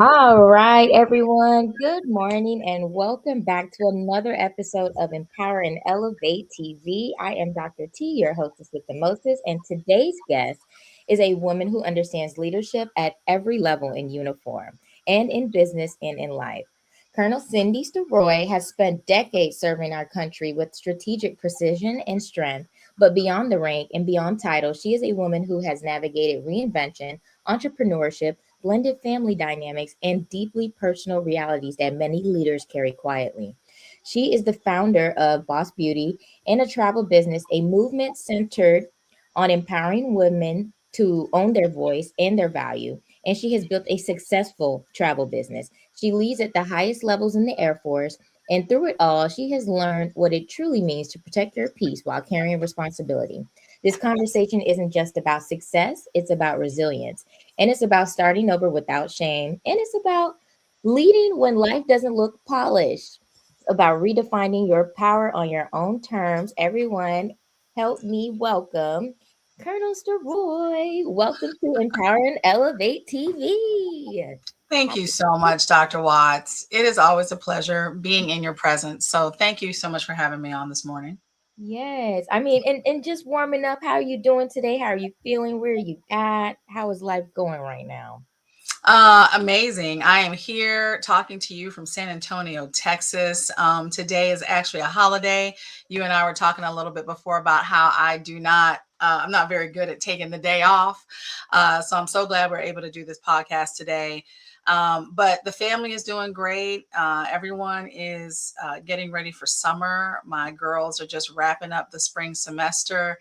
All right, everyone. Good morning and welcome back to another episode of Empower and Elevate TV. I am Dr. T, your hostess with the mostest, and today's guest is a woman who understands leadership at every level in uniform and in business and in life. Colonel Cindy Storoy has spent decades serving our country with strategic precision and strength. But beyond the rank and beyond title, she is a woman who has navigated reinvention, entrepreneurship, blended family dynamics, and deeply personal realities that many leaders carry quietly. She is the founder of Boss Beauty and a travel business, a movement centered on empowering women to own their voice and their value. And she has built a successful travel business. She leads at the highest levels in the Air Force. And through it all, she has learned what it truly means to protect your peace while carrying responsibility. This conversation isn't just about success, it's about resilience. And it's about starting over without shame. And it's about leading when life doesn't look polished. It's about redefining your power on your own terms. Everyone, help me welcome Colonel Storoy. Welcome to Empower and Elevate TV. Thank you so much, Dr. Watts. It is always a pleasure being in your presence. So thank you so much for having me on this morning. Yes. I mean, and just warming up, how are you doing today? How are you feeling? Where are you at? How is life going right now? Amazing. I am here talking to you from San Antonio, Texas. Today is actually a holiday. You and I were talking a little bit before about how I'm not very good at taking the day off. So I'm so glad we're able to do this podcast today. But the family is doing great. Everyone is getting ready for summer. My girls are just wrapping up the spring semester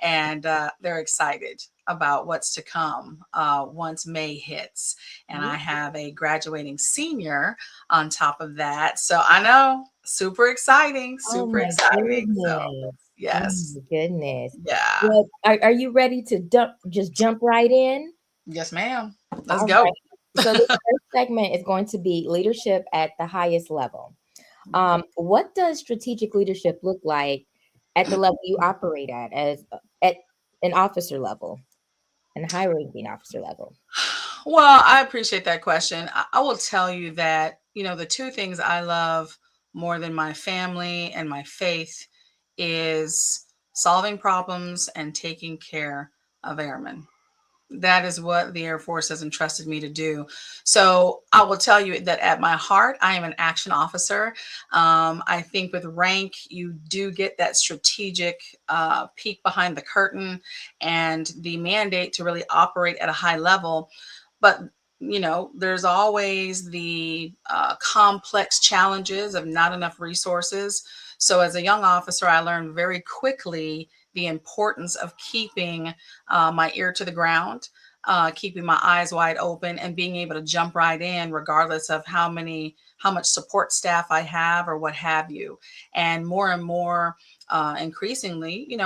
and they're excited about what's to come once May hits. And I have a graduating senior on top of that. So I know, super exciting, Oh super my exciting. So, goodness. Oh yes. my goodness. Yeah. Well, are you ready to just jump right in? Yes, ma'am. Let's All go. right. So this first segment is going to be leadership at the highest level. What does strategic leadership look like at the level you operate at, as at an officer level, and high ranking officer level? Well, I appreciate that question. I will tell you that, the two things I love more than my family and my faith is solving problems and taking care of airmen. That is what the Air Force has entrusted me to do. So I will tell you that at my heart, I am an action officer. I think with rank, you do get that strategic peek behind the curtain and the mandate to really operate at a high level. But there's always the complex challenges of not enough resources. So as a young officer, I learned very quickly the importance of keeping my ear to the ground, keeping my eyes wide open, and being able to jump right in, regardless of how much support staff I have or what have you. And more, increasingly,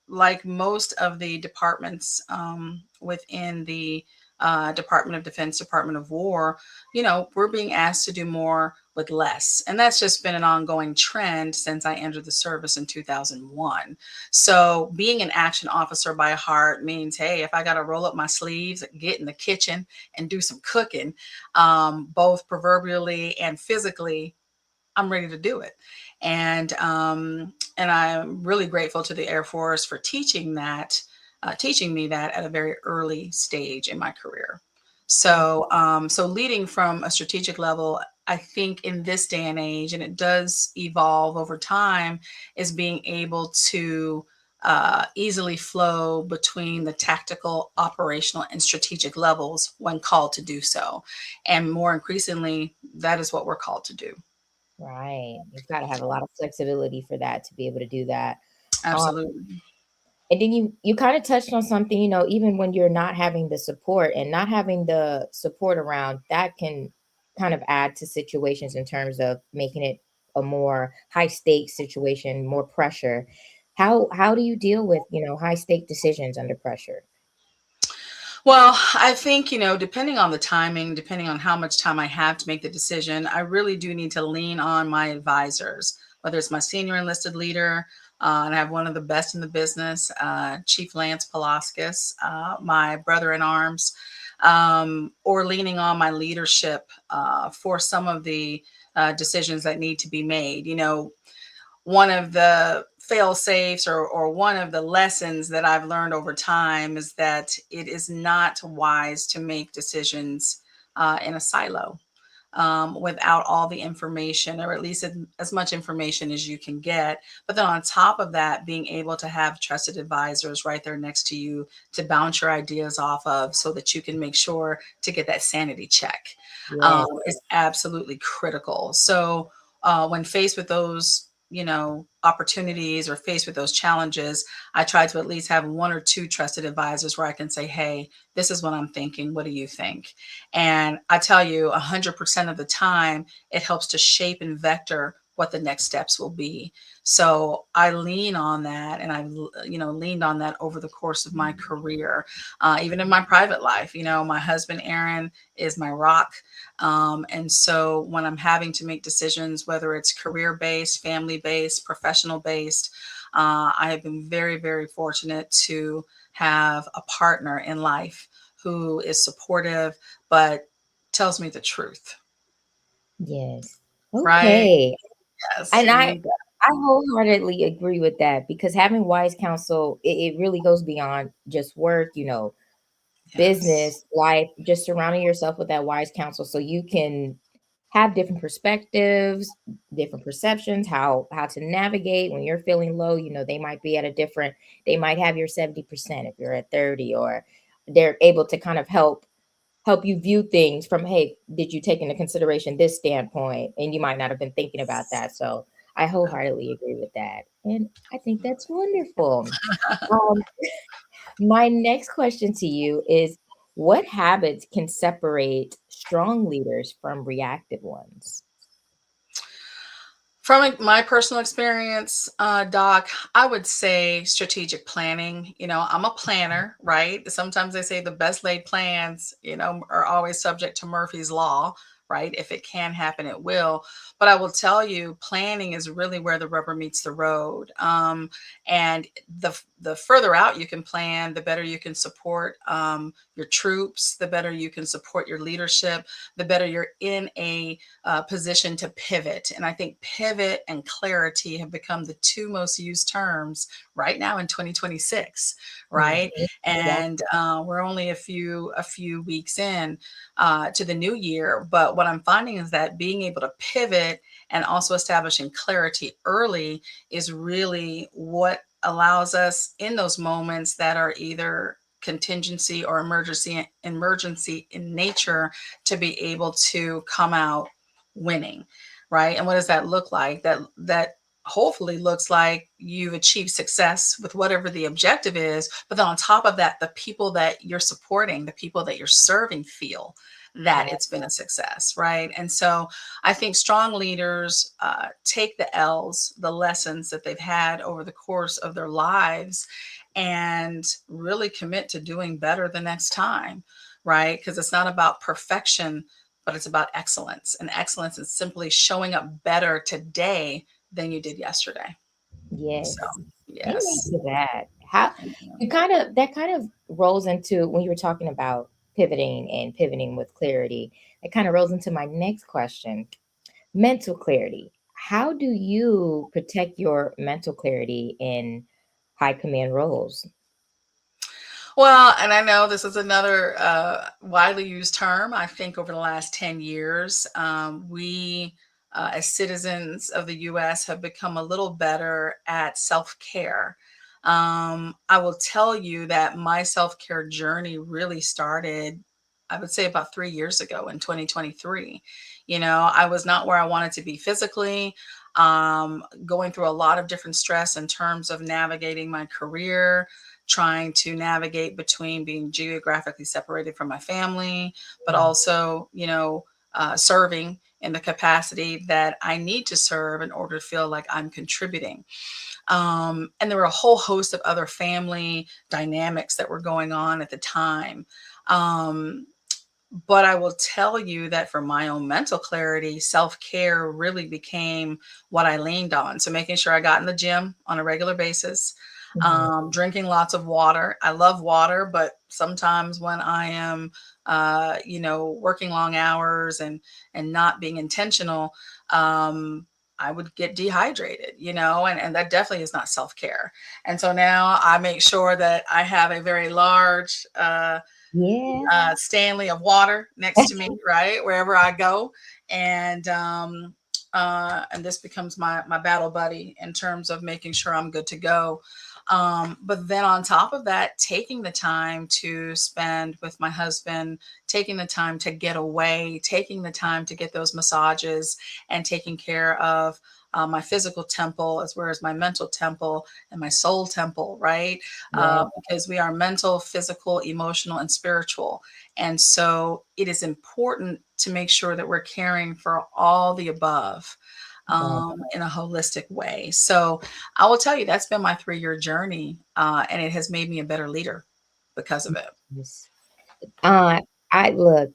like most of the departments within the Department of Defense, Department of War, we're being asked to do more with less. And that's just been an ongoing trend since I entered the service in 2001. So being an action officer by heart means, hey, if I got to roll up my sleeves, get in the kitchen and do some cooking, both proverbially and physically, I'm ready to do it. And I'm really grateful to the Air Force for teaching me that at a very early stage in my career. So leading from a strategic level, I think in this day and age, and it does evolve over time, is being able to easily flow between the tactical, operational, and strategic levels when called to do so. And more increasingly, that is what we're called to do. Right. You've got to have a lot of flexibility for that to be able to do that. Um, Absolutely. and then you kind of touched on something, even when you're not having the support and not having the support around, that can kind of add to situations in terms of making it a more high stakes situation, more pressure. How do you deal with, high stake decisions under pressure? Well, I think, depending on the timing, depending on how much time I have to make the decision, I really do need to lean on my advisors, whether it's my senior enlisted leader, and I have one of the best in the business, Chief Lance Palaskis, my brother in arms. or leaning on my leadership for some of the decisions that need to be made. One of the fail safes, or one of the lessons that I've learned over time, is that it is not wise to make decisions in a silo, without all the information, or at least as much information as you can get. But then on top of that, being able to have trusted advisors right there next to you to bounce your ideas off of, so that you can make sure to get that sanity check, Yes. is absolutely critical. So when faced with those, opportunities, or faced with those challenges, I try to at least have one or two trusted advisors where I can say, hey, this is what I'm thinking. What do you think? And I tell you, 100% of the time, it helps to shape and vector what the next steps will be. So I lean on that, and I've leaned on that over the course of my career, even in my private life. My husband Aaron is my rock, and so when I'm having to make decisions, whether it's career based, family based, professional based, I have been very, very fortunate to have a partner in life who is supportive, but tells me the truth, Yes. right? Okay. Yes, And you I need that. I wholeheartedly agree with that, because having wise counsel, it really goes beyond just work, Yes. business, life, just surrounding yourself with that wise counsel so you can have different perspectives, different perceptions, how to navigate when you're feeling low. They might be at a different, they might have your 70% if you're at 30, or they're able to kind of help you view things from, hey, did you take into consideration this standpoint? And you might not have been thinking about that. So I wholeheartedly agree with that. And I think that's wonderful. Um, my next question to you is, what habits can separate strong leaders from reactive ones? From my personal experience, Doc, I would say strategic planning. I'm a planner, right? Sometimes they say the best laid plans, are always subject to Murphy's Law, right? If it can happen, it will. But I will tell you, planning is really where the rubber meets the road. And the further out you can plan, the better you can support your troops, the better you can support your leadership, the better you're in a position to pivot. And I think pivot and clarity have become the two most used terms right now in 2026, right? Mhm. Yeah. And we're only a few weeks in to the new year. But what I'm finding is that being able to pivot and also establishing clarity early is really what allows us in those moments that are either contingency or emergency in nature to be able to come out winning, right? And what does that look like? That hopefully looks like you've achieved success with whatever the objective is, but then on top of that, the people that you're supporting, the people that you're serving, feel that Yeah. it's been a success, right? And so I think strong leaders take the L's, the lessons that they've had over the course of their lives, and really commit to doing better the next time, right? Because it's not about perfection, but it's about excellence. And excellence is simply showing up better today than you did yesterday. So, Yes. Amen yes. to that. How you kind of that kind of rolls into when you were talking about pivoting and pivoting with clarity. It kind of rolls into my next question. Mental clarity. How do you protect your mental clarity in high command roles? Well, and I know this is another widely used term. I think over the last 10 years, we as citizens of the US have become a little better at self care. I will tell you that my self care journey really started, I would say, about 3 years ago in 2023. I was not where I wanted to be physically, going through a lot of different stress in terms of navigating my career, trying to navigate between being geographically separated from my family, but Mm. also, serving in the capacity that I need to serve in order to feel like I'm contributing. And there were a whole host of other family dynamics that were going on at the time. Um, but I will tell you that for my own mental clarity, self care really became what I leaned on. So making sure I got in the gym on a regular basis, Mhm. Drinking lots of water. I love water, but sometimes when I am, working long hours and not being intentional, um, I would get dehydrated, and that definitely is not self care. And so now I make sure that I have a very large Yeah. Stanley of water next to me, right, wherever I go, and this becomes my battle buddy in terms of making sure I'm good to go. But then on top of that, taking the time to spend with my husband, taking the time to get away, taking the time to get those massages, and taking care of my physical temple as well as my mental temple and my soul temple, right? Yeah. Because we are mental, physical, emotional, and spiritual. And so it is important to make sure that we're caring for all the above Yeah. in a holistic way. So I will tell you, that's been my 3-year journey, and it has made me a better leader because of it. Yes. Uh, I look,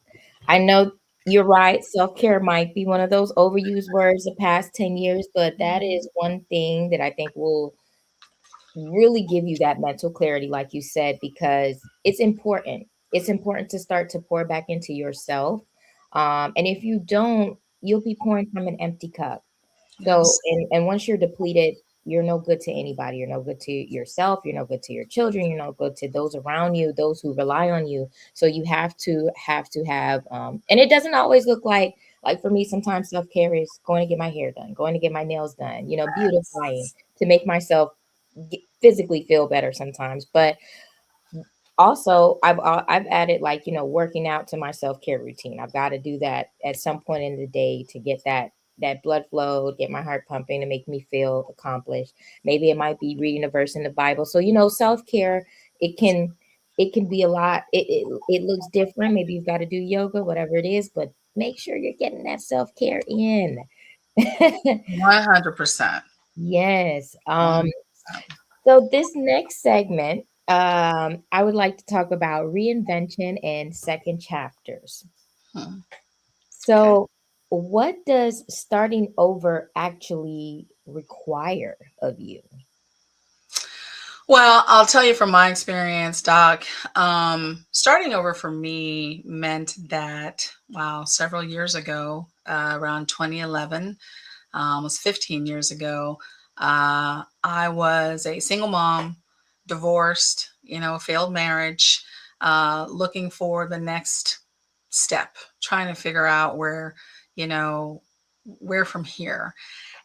I know you're right. Self-care might be one of those overused words the past 10 years, but that is one thing that I think will really give you that mental clarity, like you said, because it's important. It's important to start to pour back into yourself. And if you don't, you'll be pouring from an empty cup. So, Yes. and once you're depleted, you're no good to anybody. You're no good to yourself. You're no good to your children. You're no good to those around you, those who rely on you. So you have, and it doesn't always look like for me, sometimes self-care is going to get my hair done, going to get my nails done, beautifying to make myself physically feel better sometimes. But also, I've added like working out to my self care routine. I've got to do that at some point in the day to get that blood flow, get my heart pumping, to make me feel accomplished. Maybe it might be reading a verse in the Bible. So self care it can it can be a lot. It looks different. Maybe you've got to do yoga, whatever it is, but make sure you're getting that self care in. 100%. Yes. 100%. So this next segment, I would like to talk about reinvention and second chapters. Hmm. Okay. So, what does starting over actually require of you? Well, I'll tell you from my experience, Doc, starting over for me meant that, wow, several years ago, around 2011, almost 15 years ago, I was a single mom, divorced, failed marriage, looking for the next step, trying to figure out you know, where from here.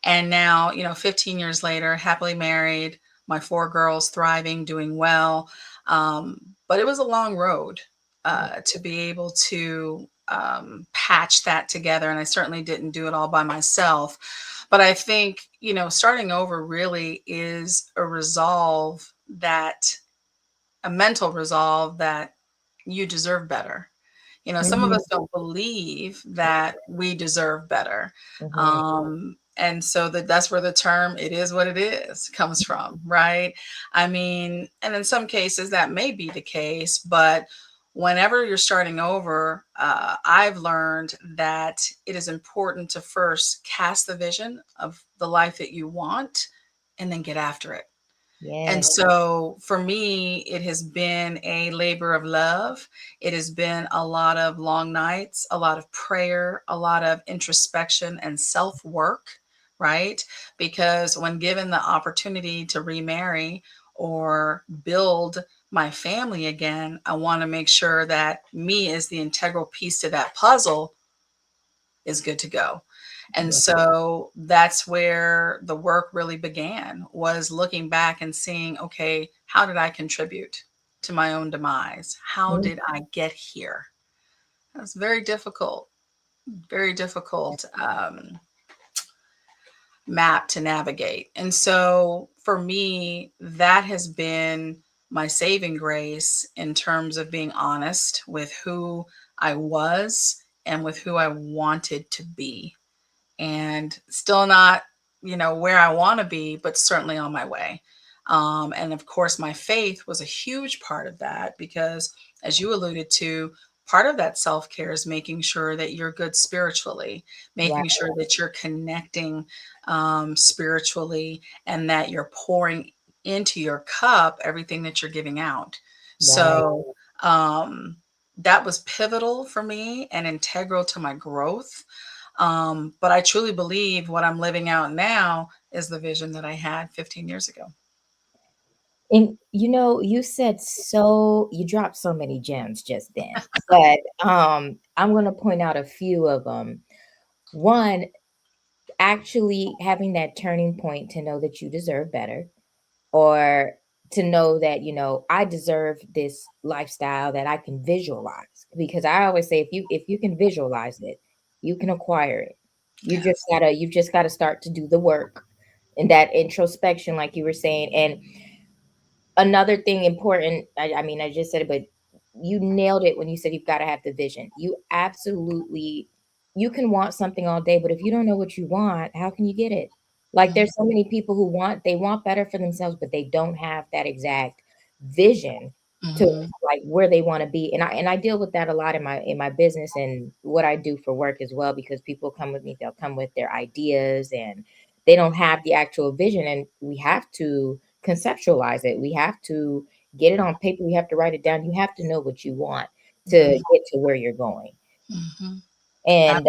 And now, 15 years later, happily married, my 4 girls thriving, doing well. But it was a long road to be able to patch that together. And I certainly didn't do it all by myself. But I think, starting over really is a mental resolve that you deserve better. Some of Mhm, us don't believe that we deserve better. mhm. And so that's where the term "it is what it is" comes from, right? I mean, and in some cases that may be the case, but whenever you're starting over, I've learned that it is important to first cast the vision of the life that you want and then get after it. And Yes. so for me, it has been a labor of love. It has been a lot of long nights, a lot of prayer, a lot of introspection and self work, right? Because when given the opportunity to remarry or build my family again, I want to make sure that me as the integral piece to that puzzle is good to go. And Yeah. so that's where the work really began, was looking back and seeing, okay, how did I contribute to my own demise? How Mhm. did I get here? That's very difficult map to navigate. And so for me, that has been my saving grace in terms of being honest with who I was and with who I wanted to be, and still not, where I want to be, but certainly on my way. And of course, my faith was a huge part of that because, as you alluded to, part of that self care is making sure that you're good spiritually, Right. making sure that you're connecting spiritually, and that you're pouring into your cup everything that you're giving out. Right. So um, that was pivotal for me and integral to my growth. But I truly believe what I'm living out now is the vision that I had 15 years ago. And you said you dropped so many gems just then. But I'm going to point out a few of them. One, actually having that turning point to know that you deserve better, or to know that I deserve this lifestyle that I can visualize, because I always say if you can visualize it, you can acquire it. Yes. You just got to start to do the work and that introspection, like you were saying. And another thing important, I mean, I just said it, but you nailed it when you said you've got to have the vision. You can want something all day, but if you don't know what you want, how can you get it? Like, Mhm. there's so many people who they want better for themselves, but they don't have that exact vision to, Mhm. like, where they want to be. And I deal with that a lot in my business and what I do for work as well, because people come with me, they'll come with their ideas and they don't have the actual vision, and we have to conceptualize it. We have to get it on paper. We have to write it down. You have to know what you want to Mhm. get to where you're going. Mhm. And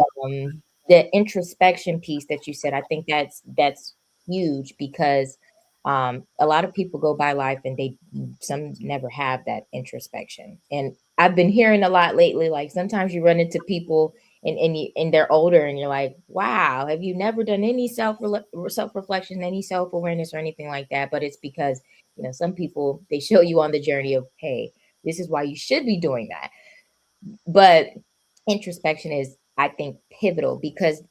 the introspection piece that you said, I think that's huge, because a lot of people go by life and some never have that introspection. And I've been hearing a lot lately, like sometimes you run into people and they're older and you're like, wow, have you never done any self reflection, any self awareness or anything like that? But it's because some people, they show you on the journey of, hey, this is why you should be doing that. But introspection is, I think, pivotal, because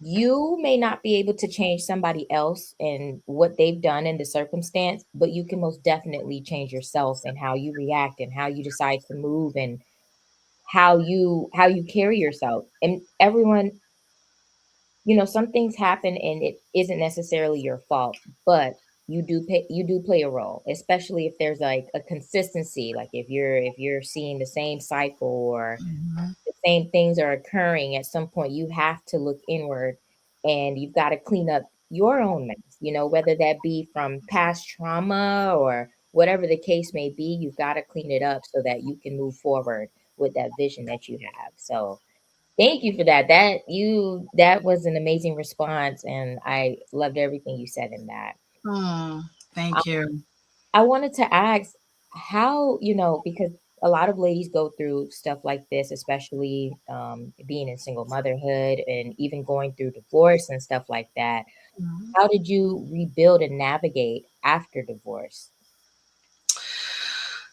you may not be able to change somebody else and what they've done in the circumstance, but you can most definitely change yourself and how you react and how you decide to move and how you carry yourself. And everyone, some things happen and it isn't necessarily your fault, but you do play a role, especially if there's like a consistency, like if you're seeing the same cycle, or Mhm. the same things are occurring. At some point you have to look inward, and you've got to clean up your own mess, whether that be from past trauma or whatever the case may be. You've got to clean it up so that you can move forward with that vision that you have. So thank you for that. That was an amazing response, and I loved everything you said in that. Mm, thank you. I wanted to ask how, because a lot of ladies go through stuff like this, especially being in single motherhood and even going through divorce and stuff like that. Mhm. How did you rebuild and navigate after divorce?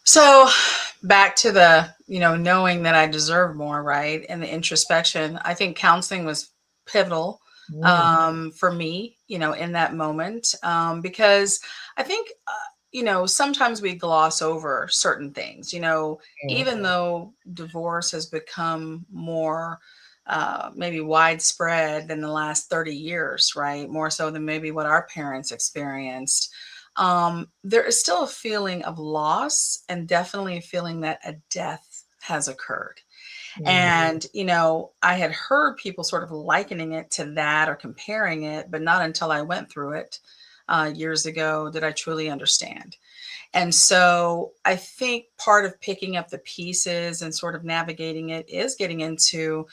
So back to the, knowing that I deserve more, right? And the introspection, I think counseling was pivotal Mm, for me, in that moment. Because I think, sometimes we gloss over certain things, mm, even though divorce has become more maybe widespread than the last 30 years, right? More so than maybe what our parents experienced. There is still a feeling of loss and definitely a feeling that a death has occurred. mm, And, I had heard people sort of likening it to that or comparing it, but not until I went through it years ago did I truly understand. And so I think part of picking up the pieces and sort of navigating it is getting into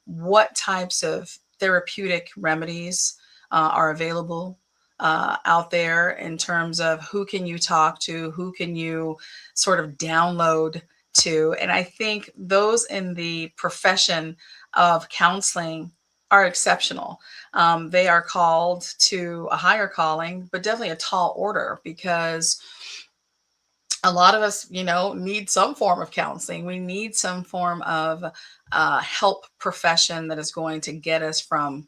what types of therapeutic remedies are available out there, in terms of who can you talk to, who can you sort of download to. And I think those in the profession of counseling are exceptional. They are called to a higher calling, but definitely a tall order, because a lot of us, need some form of counseling. We need some form of help profession that is going to get us from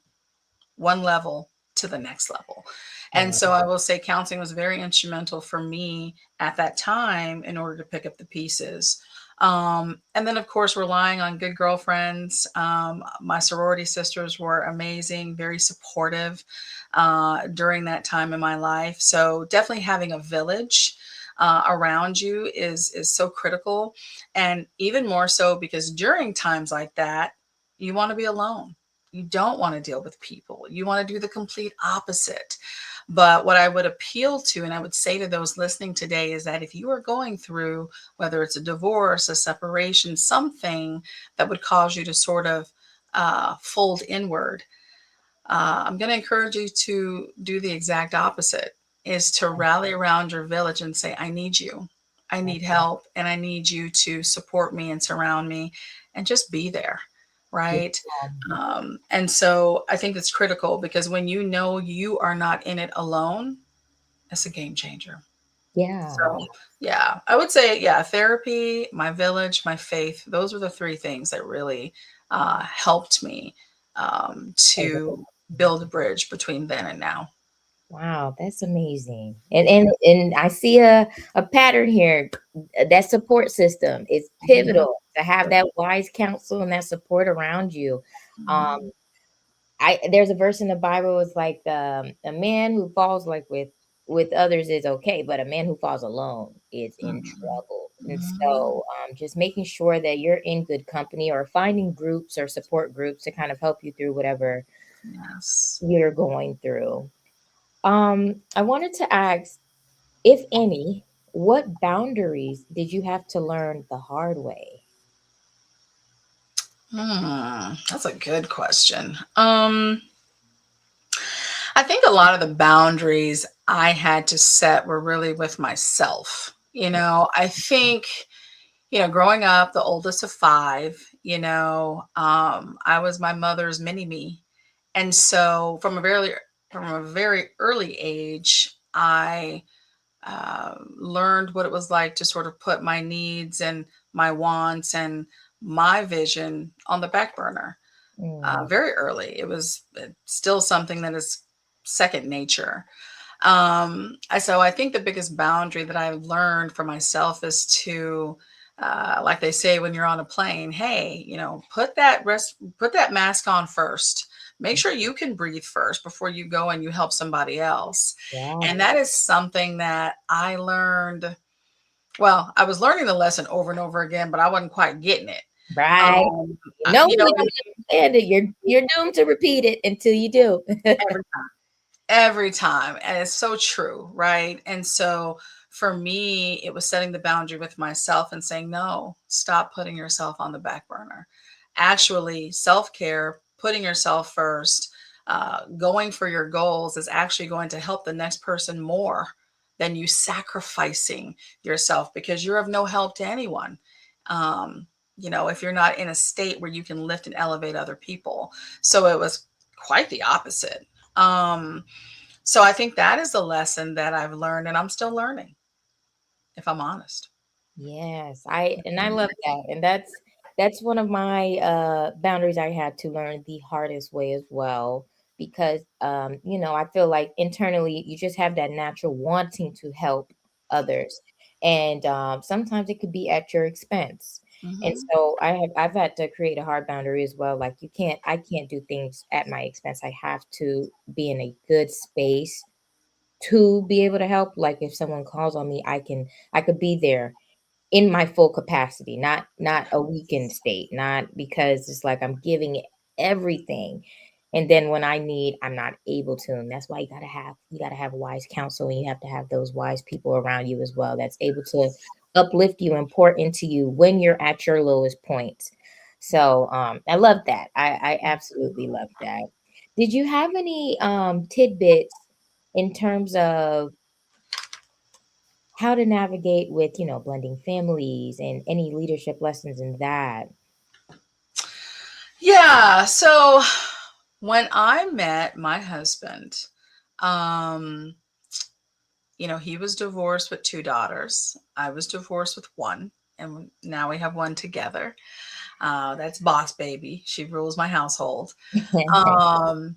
one level to the next level. And right. so I will say counseling was very instrumental for me at that time in order to pick up the pieces. And then, of course, relying on good girlfriends. My sorority sisters were amazing, very supportive during that time in my life. So definitely having a village around you is so critical, and even more so because during times like that, you want to be alone. You don't want to deal with people. You want to do the complete opposite. But what I would appeal to, and I would say to those listening today, is that if you are going through, whether it's a divorce, a separation, something that would cause you to sort of fold inward, I'm going to encourage you to do the exact opposite, is to rally around your village and say, I need you. I need help, and I need you to support me and surround me and just be there. Yeah. Right. And so I think it's critical, because when you know you are not in it alone, it's a game changer. Yeah. So, yeah, I would say, yeah, therapy, my village, my faith, those are the three things that really helped me to build a bridge between then and now. Wow, that's amazing. And I see a pattern here. That support system is Mhm. pivotal to have that wise counsel and that support around you. Um, Mhm. I there's a verse in the Bible. It's like a man who falls like with others is okay, but a man who falls alone is in Mhm. trouble. And Mhm. so, just making sure that you're in good company or finding groups or support groups to kind of help you through whatever Yes. you're going through. I wanted to ask, if any, what boundaries did you have to learn the hard way? That's a good question. I think a lot of the boundaries I had to set were really with myself. I think, growing up, the oldest of five, I was my mother's mini me. And so from a very early age, I learned what it was like to sort of put my needs and my wants and my vision on the back burner Mm, very early. It was still something that is second nature. So I think the biggest boundary that I've learned for myself is to, like they say when you're on a plane, hey, put that mask on first. Make sure you can breathe first before you go and you help somebody else. yeah, And that is something that I learned. Well, I was learning the lesson over and over again, but I wasn't quite getting it. right. Um, You know you when know, you don't understand it, you're doomed to repeat it until you do. every Every time. And it's so true, right? And so for me, it was setting the boundary with myself and saying, no, stop putting yourself on the back burner. Actually, self care, putting yourself first, going for your goals is actually going to help the next person more than you sacrificing yourself, because you're of no help to anyone. Um, if you're not in a state where you can lift and elevate other people. So it was quite the opposite. Um, so I think that is a lesson that I've learned, and I'm still learning, if I'm honest. Yes, I love that. And that's one of my boundaries I had to learn the hardest way as well, because I feel like internally you just have that natural wanting to help others. And sometimes it could be at your expense. And Mhm. so I've had to create a hard boundary as well. Like I can't do things at my expense. I have to be in a good space to be able to help. Like if someone calls on me, I could be there in my full capacity, not a weakened state, not because it's like I'm giving it everything, and then when I need, I'm not able to, and that's why you gotta have wise counsel, and you have to have those wise people around you as well that's able to uplift you and pour into you when you're at your lowest point. So, I love that. I absolutely love that. Did you have any, tidbits in terms of how to navigate with, blending families and any leadership lessons in that? Yeah. So when I met my husband, um, he was divorced with two daughters. I was divorced with one, and now we have one together. That's boss baby. She rules my household. Um,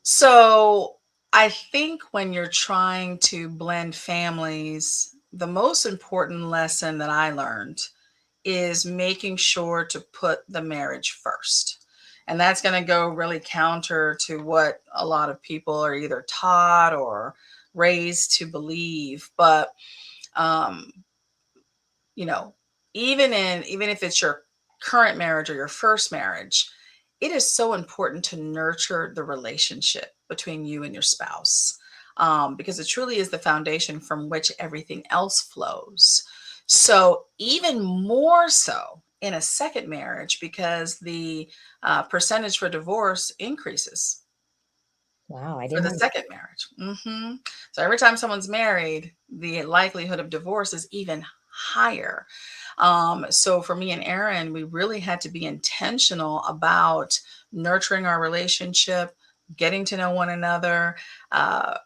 So I think when you're trying to blend families, the most important lesson that I learned is making sure to put the marriage first. And that's going to go really counter to what a lot of people are either taught or raised to believe. But, um, you know, even if it's your current marriage or your first marriage, it is so important to nurture the relationship between you and your spouse, because it truly is the foundation from which everything else flows. So, even more so in a second marriage, because the percentage for divorce increases Wow, I for didn't the know second marriage. So, every time someone's married, the likelihood of divorce is even higher. So for me and Aaron, we really had to be intentional about nurturing our relationship, getting to know one another, uh,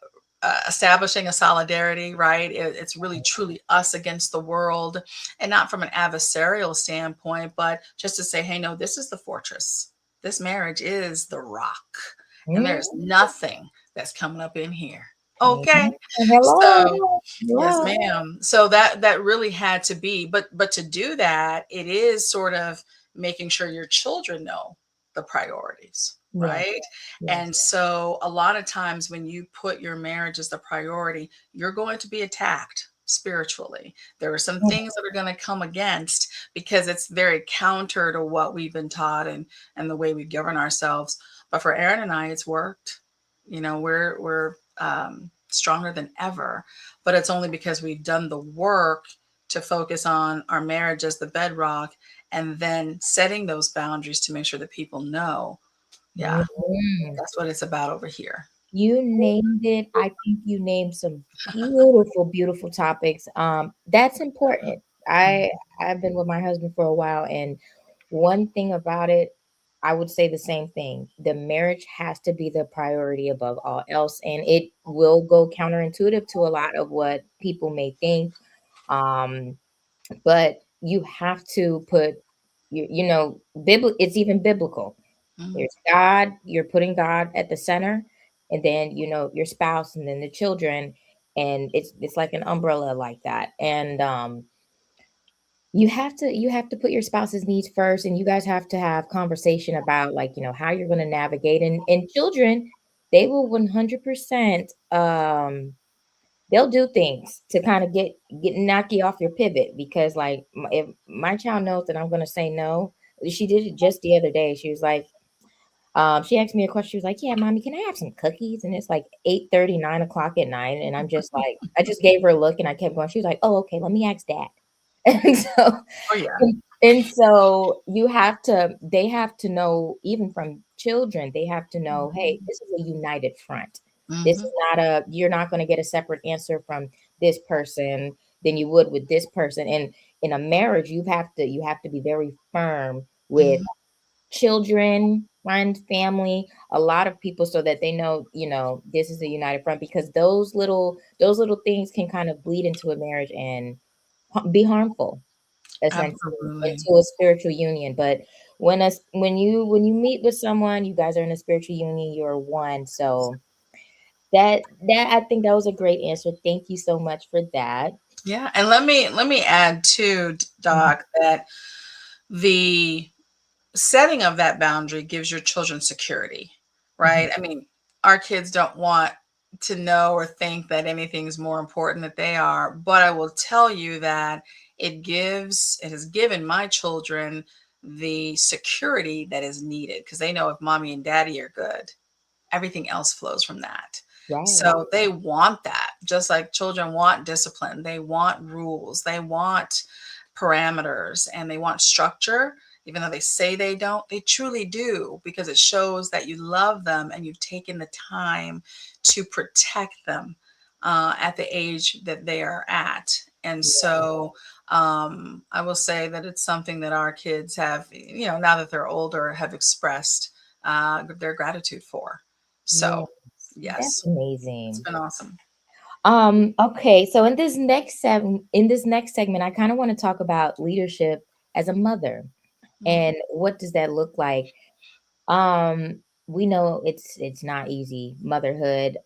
establishing a solidarity, right? It's really truly us against the world, and not from an adversarial standpoint, but just to say, hey, no, this is the fortress. This marriage is the rock, and that. there's nothing that's coming up in here. Mhm. Okay. So Hello. yes, Hello. ma'am. So that really had to be, but to do that, it is sort of making sure your children know the priorities, Yes, right? yes. And so a lot of times when you put your marriage as the priority, you're going to be attacked spiritually. There are some Mm, things that are going to come against because it's very counter to what we've been taught and the way we govern ourselves. But for Aaron and I, it's worked. You know, we're stronger than ever, but it's only because we've done the work to focus on our marriage as the bedrock and then setting those boundaries to make sure that people know, yeah, mhm. that's what it's about over here. You named it. I think you named some beautiful, beautiful topics. That's important. Mhm. I've been with my husband for a while, and one thing about it, I would say the same thing. The marriage has to be the priority above all else, and it will go counterintuitive to a lot of what people may think. Um, but you have to put it's even biblical. Mhm. There's God, you're putting God at the center, and then your spouse and then the children, and it's like an umbrella like that. And you have to put your spouse's needs first, and you guys have to have conversation about, like, how you're going to navigate. And children, they will 100%, they'll do things to kind of get knock you off your pivot, because, like, if my child knows that I'm going to say no. She did it just the other day. She was like, she asked me a question. She was like, "Yeah, mommy, can I have some cookies?" And it's like 8:30, 9 o'clock at night, and I'm just like, I just gave her a look, and I kept going. She was like, "Oh, okay, let me ask dad." And so, Oh yeah. and so they have to know, even from children, they have to know, hey, Mhm. this is a united front. This Mhm. is not you're not going to get a separate answer from this person than you would with this person. And in a marriage, you have to be very firm with Mhm. children, friends, family, a lot of people, so that they know, this is a united front, because those little things can kind of bleed into a marriage and be harmful, essentially, Absolutely. into a spiritual union. But when you meet with someone, you guys are in a spiritual union, you're one. So that I think that was a great answer. Thank you so much for that. Yeah, and let me add too, Mhm. Doc, that the setting of that boundary gives your children security, Mhm. right? I mean, our kids don't want to know or think that anything's more important than they are, but I will tell you that it has given my children the security that is needed because they know if mommy and daddy are good, everything else flows from that. Right. So they want that, just like children want discipline. They want rules, they want parameters, and they want structure. Even though they say they don't, they truly do because it shows that you love them and you've taken the time to protect them at the age that they are at. And so I will say that it's something that our kids have, now that they're older, have expressed their gratitude for. Yes, So, that's yes, it's amazing. been awesome. Okay, so in this next segment, I kind of want to talk about leadership as a mother, Mhm. and what does that look like? Um, we know it's not easy, motherhood.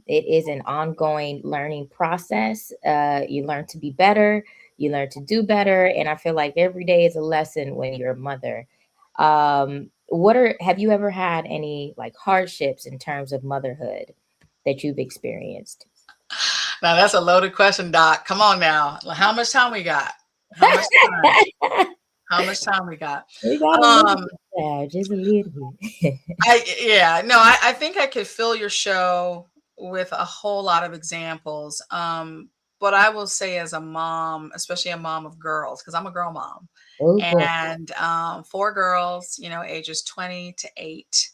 It is an ongoing learning process. You learn to be better, you learn to do better, and I feel like every day is a lesson when you're a mother. Have you ever had any, like, hardships in terms of motherhood that you've experienced? Now that's a loaded question, Doc. Come on now. How much time we got? How much time? How much time we got? We got a little Um, bit. Yeah, just a little bit. Yeah, no, I think I could fill your show with a whole lot of examples. But I will say as a mom, especially a mom of girls, because I'm a girl mom, Oh boy. and four girls, ages 20 to 8.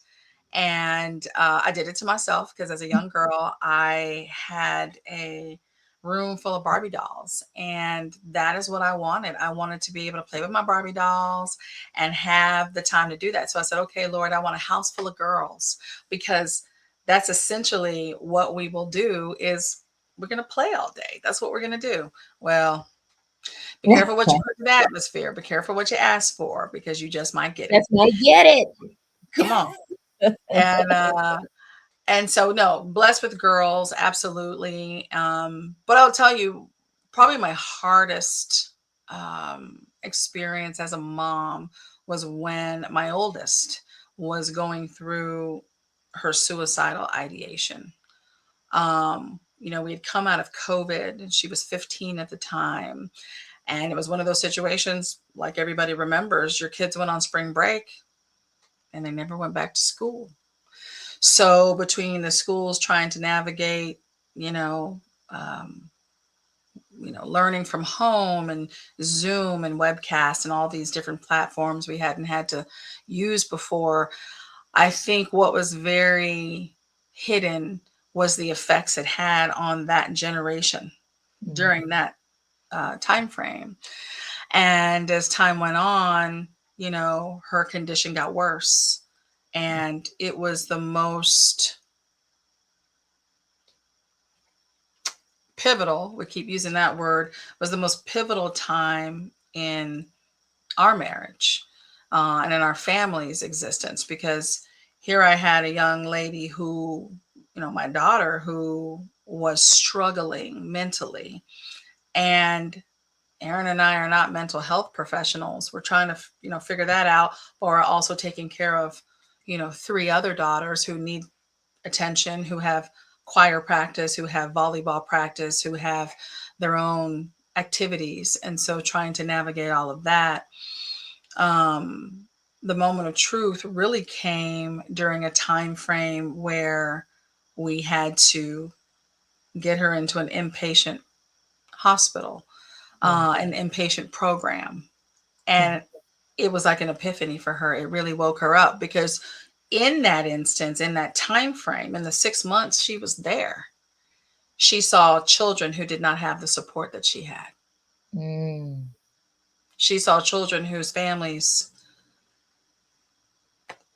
And I did it to myself because as a young girl, I had a room full of Barbie dolls. And that is what I wanted. I wanted to be able to play with my Barbie dolls and have the time to do that. So I said, okay, Lord, I want a house full of girls because that's essentially what we will do is we're going to play all day. That's what we're going to do. Well, be careful what you put in the atmosphere. Be careful what you ask for because you just might get it. That's I get it. Come on. And so no, blessed with girls, absolutely. But I'll tell you, probably my hardest experience as a mom was when my oldest was going through her suicidal ideation. We had come out of COVID and she was 15 at the time. And it was one of those situations, like everybody remembers, your kids went on spring break and they never went back to school. So between the schools trying to navigate, you know, um, learning from home and Zoom and webcast and all these different platforms we hadn't had to use before, I think what was very hidden was the effects it had on that generation Mm, during that time frame. And as time went on, her condition got worse. And it was the most pivotal, we keep using that word, was the most pivotal time in our marriage and in our family's existence because here I had a young lady who, my daughter, who was struggling mentally. And Aaron and I are not mental health professionals. We're trying to, figure that out, but we're also taking care of, three other daughters who need attention, who have choir practice, who have volleyball practice, who have their own activities. And so trying to navigate all of that. Um, the moment of truth really came during a time frame where we had to get her into an inpatient hospital, yeah. an inpatient program. Mm, And it was like an epiphany for her. It really woke her up because in that instance, in that time frame, in the 6 months she was there, she saw children who did not have the support that she had. mm, She saw children whose families,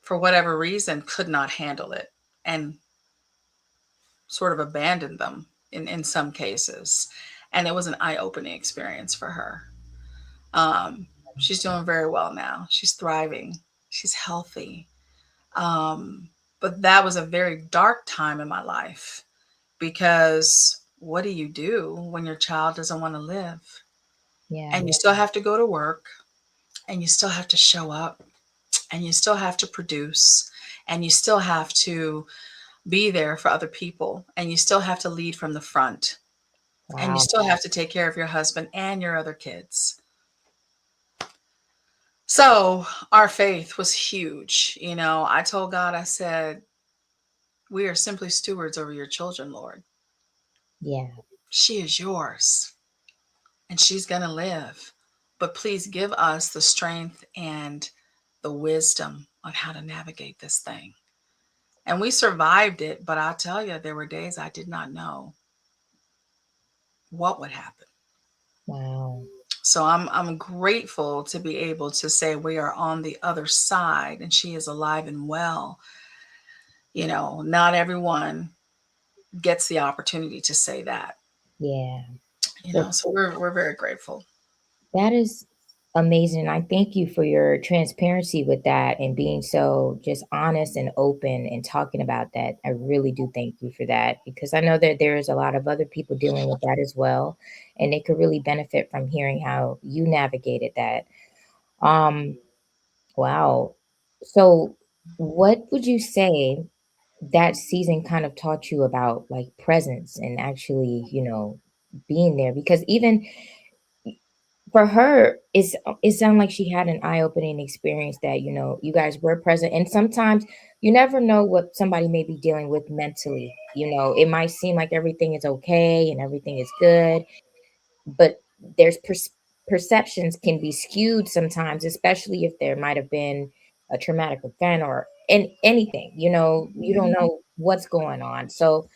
for whatever reason, could not handle it and sort of abandoned them in some cases. And it was an eye opening experience for her. Um, she's doing very well now. She's thriving. She's healthy. Um, but that was a very dark time in my life because what do you do when your child doesn't want to live? yeah. And you still have to go to work and you still have to show up and you still have to produce and you still have to be there for other people and you still have to lead from the front and you Wow. still have to take care of your husband and your other kids. So our faith was huge. I told God, I said, we are simply stewards over your children, Lord. Yeah. She is yours and she's going to live. But please give us the strength and the wisdom on how to navigate this thing. And we survived it, but I'll tell you, there were days I did not know what would happen. Wow. So I'm grateful to be able to say we are on the other side and she is alive and well. Not everyone gets the opportunity to say that. Yeah. So So we're very grateful. that is amazing. I thank you for your transparency with that and being so just honest and open and talking about that. I really do thank you for that because I know that there's a lot of other people dealing with that as well, and they could really benefit from hearing how you navigated that. Um, wow. So, what would you say that season kind of taught you about like presence and actually, being there? Because even for her, it sounded like she had an eye-opening experience that, you guys were present, and sometimes you never know what somebody may be dealing with mentally. It might seem like everything is okay and everything is good, but there's perceptions can be skewed sometimes, especially if there might have been a traumatic event or anything. You don't know what's going on. So,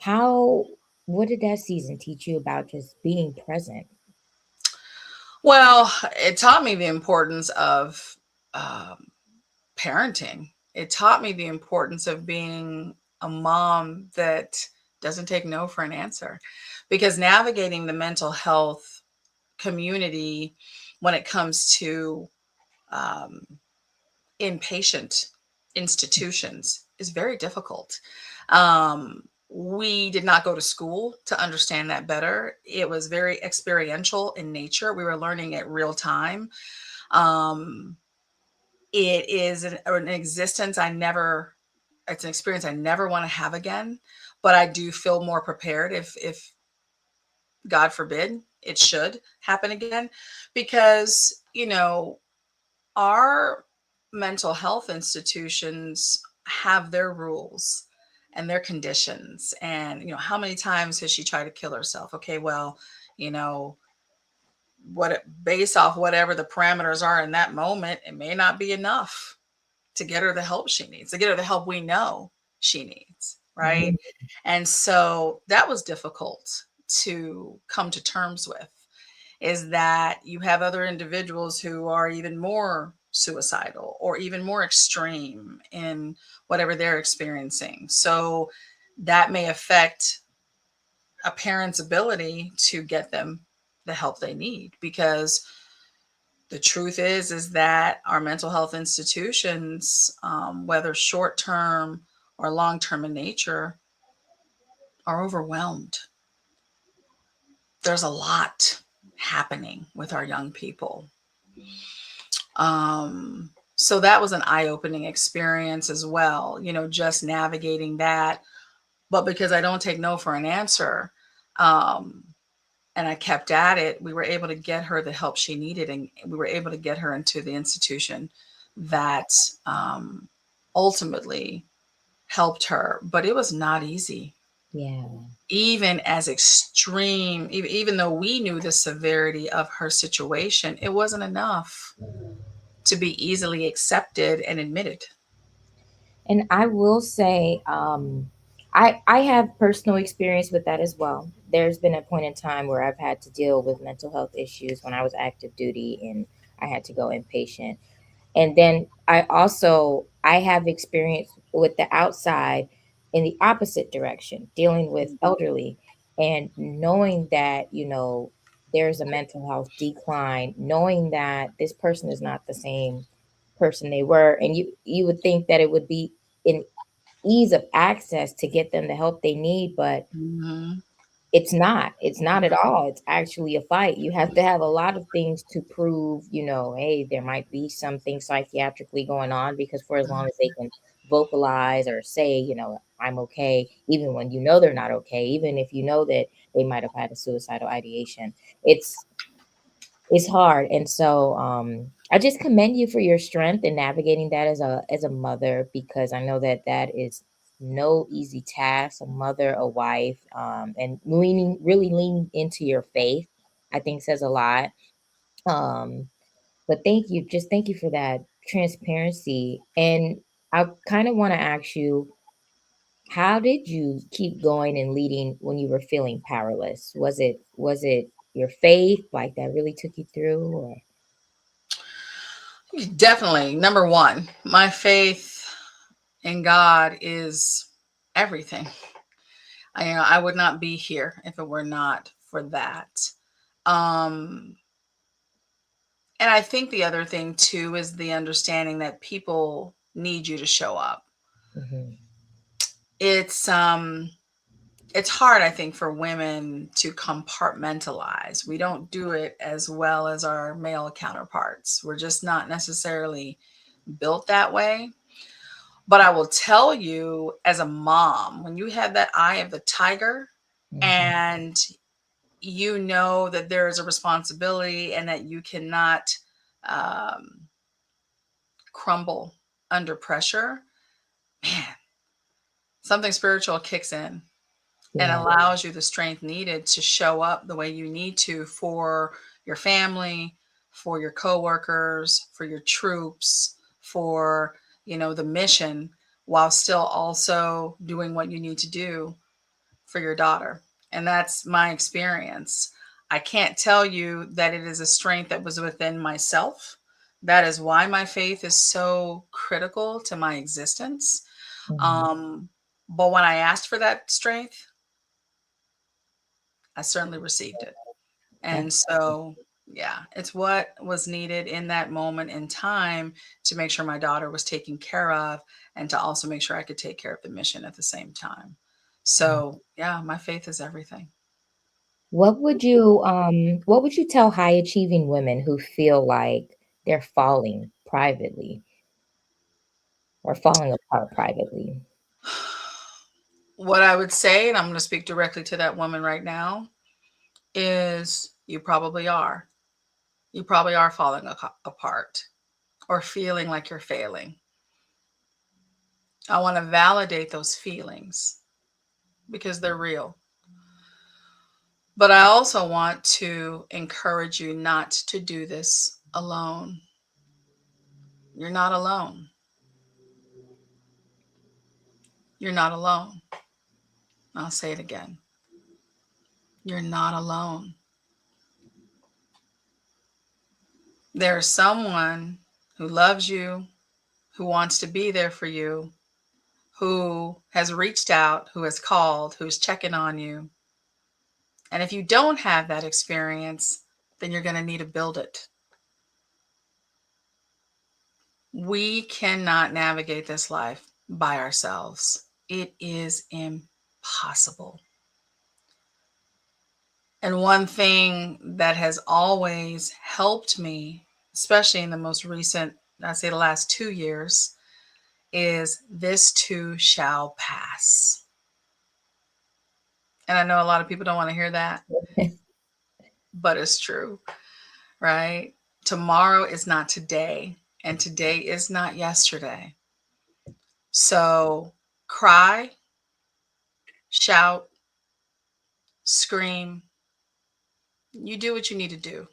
how what did that season teach you about just being present? Well, it taught me the importance of um, parenting. It taught me the importance of being a mom that doesn't take no for an answer. Because navigating the mental health community when it comes to um, inpatient institutions is very difficult. We did not go to school to understand that better. It was very experiential in nature. We were learning it real time. Um, it is an existence I never, it's an experience I never want to have again. But I do feel more prepared if God forbid it should happen again, because our mental health institutions have their rules and their conditions. And how many times has she tried to kill herself? Okay, well, you know based off whatever the parameters are in that moment, it may not be enough to get her the help she needs, to get her the help we know she needs, right? Mhm. And so that was difficult to come to terms with, is that you have other individuals who are even more suicidal or even more extreme in whatever they're experiencing. So that may affect a parent's ability to get them the help they need, because the truth is that our mental health institutions, whether short term or long term in nature, are overwhelmed. There's a lot happening with our young people. So that was an eye-opening experience as well, just navigating that. But because I don't take no for an answer, um, and I kept at it, we were able to get her the help she needed, and we were able to get her into the institution that um, ultimately helped her. But it was not easy. Yeah. Even as extreme, even though we knew the severity of her situation, it wasn't enough to be easily accepted and admitted. And I will say, I have personal experience with that as well. There's been a point in time where I've had to deal with mental health issues when I was active duty and I had to go inpatient. And then I have experience with the outside in the opposite direction, dealing with elderly and knowing that, there's a mental health decline, knowing that this person is not the same person they were. And you would think that it would be an ease of access to get them the help they need, but Mhm. it's not at all. It's actually a fight. You have to have a lot of things to prove, hey, there might be something psychiatrically going on, because for as long as they can vocalize or say, I'm okay, even when they're not okay, even if that they might have had a suicidal ideation, it's it's hard. And so I just commend you for your strength in navigating that as a mother, because I know that that is no easy task. A mother, a wife, and really leaning into your faith, I think says a lot. um but thank you for that transparency. And I kind of want to ask you, how did you keep going and leading when you were feeling powerless? Was it your faith like that really took you through, or Definitely, number one, my faith in God is everything. I would not be here if it were not for that. Um, and I think the other thing too is the understanding that people need you to show up. Mhm. It's um it's hard, I think, for women to compartmentalize. We don't do it as well as our male counterparts. We're just not necessarily built that way. But I will tell you, as a mom, when you have that eye of the tiger Mhm. and you know that there is a responsibility and that you cannot um, crumble under pressure, man, something spiritual kicks in and Yeah. allows you the strength needed to show up the way you need to for your family, for your coworkers, for your troops, for, the mission, while still also doing what you need to do for your daughter. And that's my experience. I can't tell you that it is a strength that was within myself. That is why my faith is so critical to my existence. Mhm. Um, but when I asked for that strength, I certainly received it. That's And so, yeah, it's what was needed in that moment in time to make sure my daughter was taken care of and to also make sure I could take care of the mission at the same time. wow. So, yeah, my faith is everything. What would you tell high achieving women who feel like they're falling privately or falling apart privately? What I would say, and I'm going to speak directly to that woman right now, is you probably are. You probably are falling apart or feeling like you're failing. I want to validate those feelings because they're real. But I also want to encourage you not to do this alone. You're not alone. You're not alone. I'll say it again. You're not alone. There's someone who loves you, who wants to be there for you, who has reached out, who has called, who's checking on you. And if you don't have that experience, then you're going to need to build it. We cannot navigate this life by ourselves. It is impossible. And one thing that has always helped me, especially in the most recent, I'd say the last 2 years, is this too shall pass. And I know a lot of people don't want to hear that, but it's true, right? Tomorrow is not today, and today is not yesterday. So cry, shout, scream. You do what you need to do.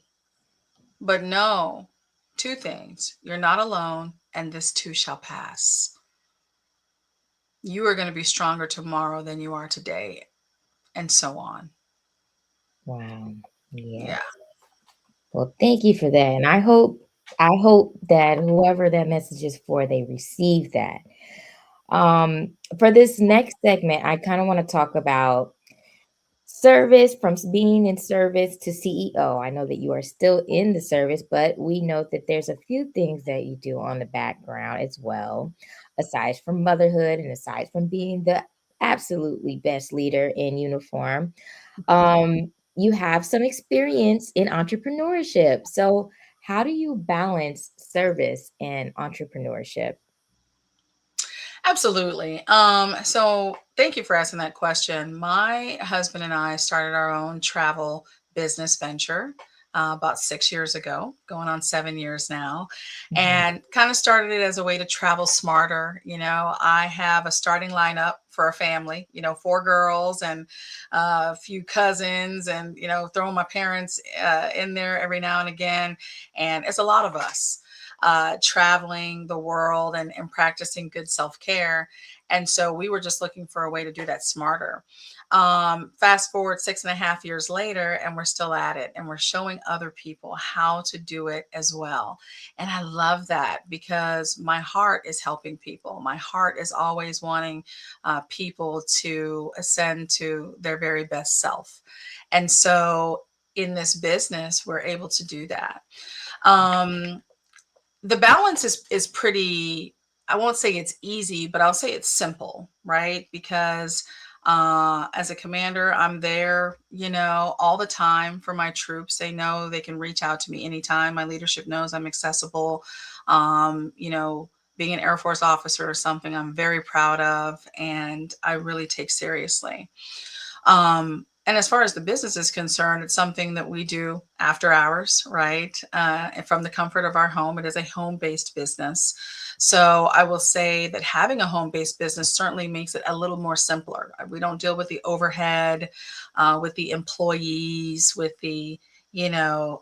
But know two things: you're not alone, and this too shall pass. You are going to be stronger tomorrow than you are today, and so on. Wow. Yeah. Yeah, Well, thank you for that. And I hope that whoever that message is for, they receive that. For this next segment, I kind of want to talk about service from being in service to CEO. I know that you are still in the service, but we know that there's a few things that you do on the background as well, aside from motherhood and aside from being the absolutely best leader in uniform. You have some experience in entrepreneurship. So, how do you balance service and entrepreneurship? absolutely. So thank you for asking that question. My husband and I started our own travel business venture about 6 years ago, going on 7 years now, Mhm. and kind of started it as a way to travel smarter. I have a starting lineup for a family, four girls and a few cousins, and, throwing my parents in there every now and again. And it's a lot of us traveling the world and practicing good self care. And so we were just looking for a way to do that smarter. Fast forward 6.5 years later, and we're still at it, and we're showing other people how to do it as well. And I love that because my heart is helping people. My heart is always wanting people to ascend to their very best self. And so in this business, we're able to do that. Um, the balance is pretty, I won't say it's easy, but I'll say it's simple, right? Because as a commander, I'm there, all the time for my troops. They know they can reach out to me anytime. My leadership knows I'm accessible. Being an Air Force officer is something I'm very proud of and I really take seriously. And as far as the business is concerned, it's something that we do after hours, right? And from the comfort of our home. It is a home based business. So I will say that having a home based business certainly makes it a little more simpler. We don't deal with the overhead, with the employees, with the,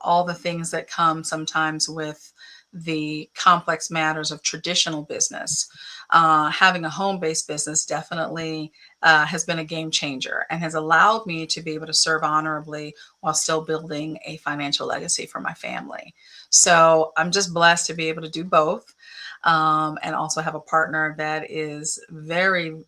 all the things that come sometimes with the complex matters of traditional business. Having a home based business definitely has been a game changer and has allowed me to be able to serve honorably while still building a financial legacy for my family. So I'm just blessed to be able to do both. And also have a partner that is very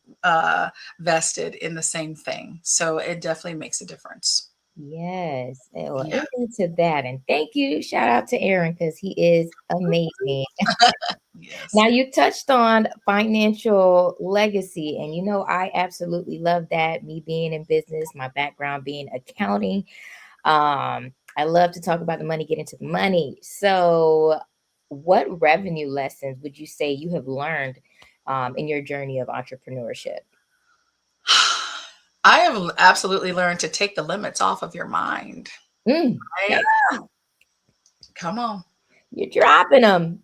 vested in the same thing. So it definitely makes a difference. Yes. Well, Yeah. amen to that. And thank you. Shout out to Aaron because he is amazing. Yes. Now, you touched on financial legacy, and I absolutely love that. Me being in business, my background being accounting, I love to talk about the money, get into the money. So, what revenue lessons would you say you have learned in your journey of entrepreneurship? I have absolutely learned to take the limits off of your mind, Mm, right? Come on. you're dropping them.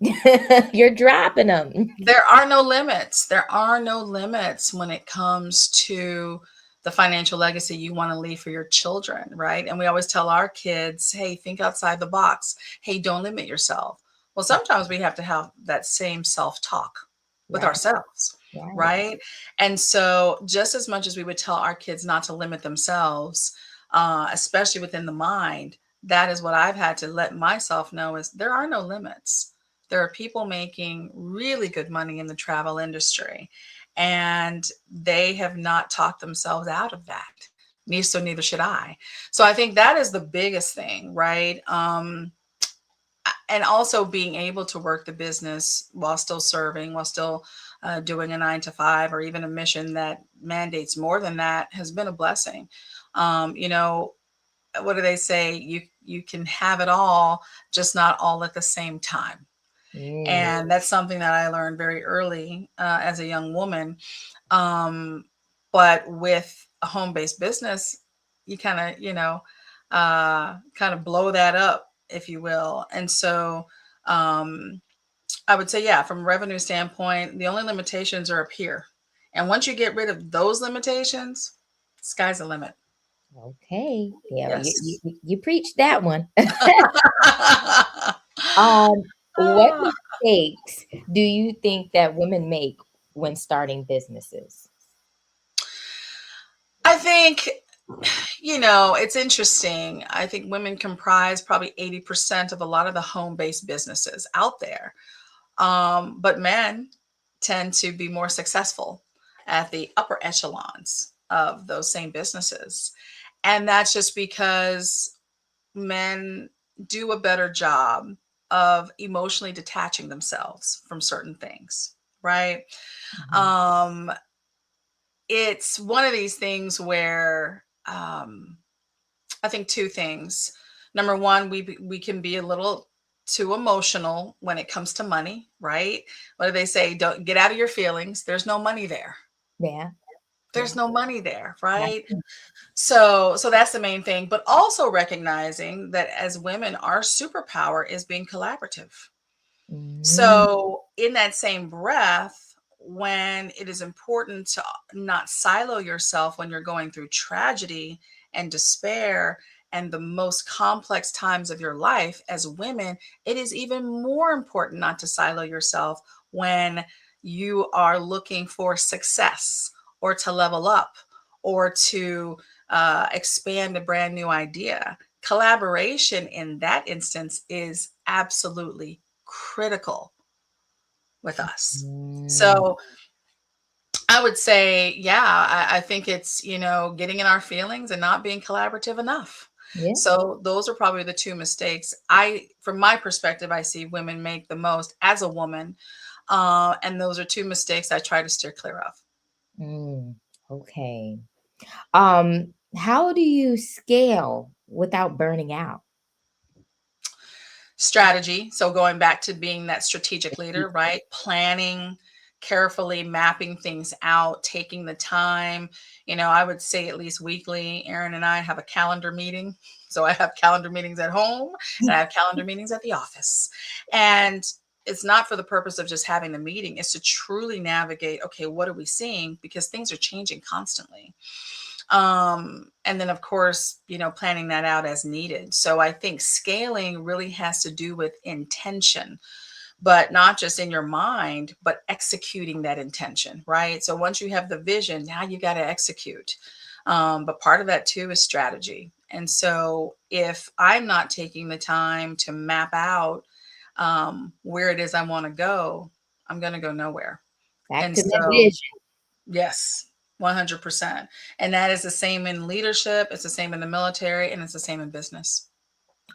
You're dropping them. There are no limits. There are no limits when it comes to the financial legacy you want to leave for your children, right? And we always tell our kids, hey, think outside the box. Hey, don't limit yourself. Well, sometimes we have to have that same self talk with Right, ourselves, right. right? And so, just as much as we would tell our kids not to limit themselves, especially within the mind, that is what I've had to let myself know is there are no limits. There are people making really good money in the travel industry, and they have not talked themselves out of that. Neither should I. So I think that is the biggest thing, right? And also being able to work the business while still serving, while still doing a 9 to 5 or even a mission that mandates more than that has been a blessing. You know, what do they say? You can have it all, just not all at the same time. Mm, And that's something that I learned very early as a young woman. Um, but with a home-based business, you kind of, kind of blow that up, if you will. And so um, I would say, yeah, from a revenue standpoint, the only limitations are up here. And once you get rid of those limitations, sky's the limit. okay. Yeah, well, Yes. you preached that one. What mistakes do you think that women make when starting businesses? I think, it's interesting. I think women comprise probably 80% of a lot of the home based businesses out there. But men tend to be more successful at the upper echelons of those same businesses. And that's just because men do a better job of emotionally detaching themselves from certain things, right? Mhm. Um, it's one of these things where I think two things. Number one, we can be a little too emotional when it comes to money, right? What do they say? Don't get out of your feelings. There's no money there. Yeah, yeah. There's no money there, right? So that's the main thing, but also recognizing that as women, our superpower is being collaborative. Mhm. So, in that same breath, when it is important to not silo yourself when you're going through tragedy and despair and the most complex times of your life as women, it is even more important not to silo yourself when you are looking for success or to level up or to expand a brand new idea. Collaboration in that instance is absolutely critical with us. Mm, So I would say, yeah, I think it's, getting in our feelings and not being collaborative enough. yeah. So those are probably the two mistakes from my perspective, I see women make the most as a woman. And those are two mistakes I try to steer clear of. Mm, okay. How do you scale without burning out? Strategy. So going back to being that strategic leader, right? Planning, carefully mapping things out, taking the time. I would say at least weekly, Aaron and I have a calendar meeting. So I have calendar meetings at home and I have calendar meetings at the office. And it's not for the purpose of just having the meeting, it's to truly navigate, okay, what are we seeing? Because things are changing constantly. And then of course, planning that out as needed. So I think scaling really has to do with intention, but not just in your mind, but executing that intention, right? So once you have the vision, now you got to execute. But part of that too is strategy. And so if I'm not taking the time to map out where it is I want to go, I'm going to go nowhere. Back And to that so, vision. yes, 100%. And that is the same in leadership, it's the same in the military, and it's the same in business.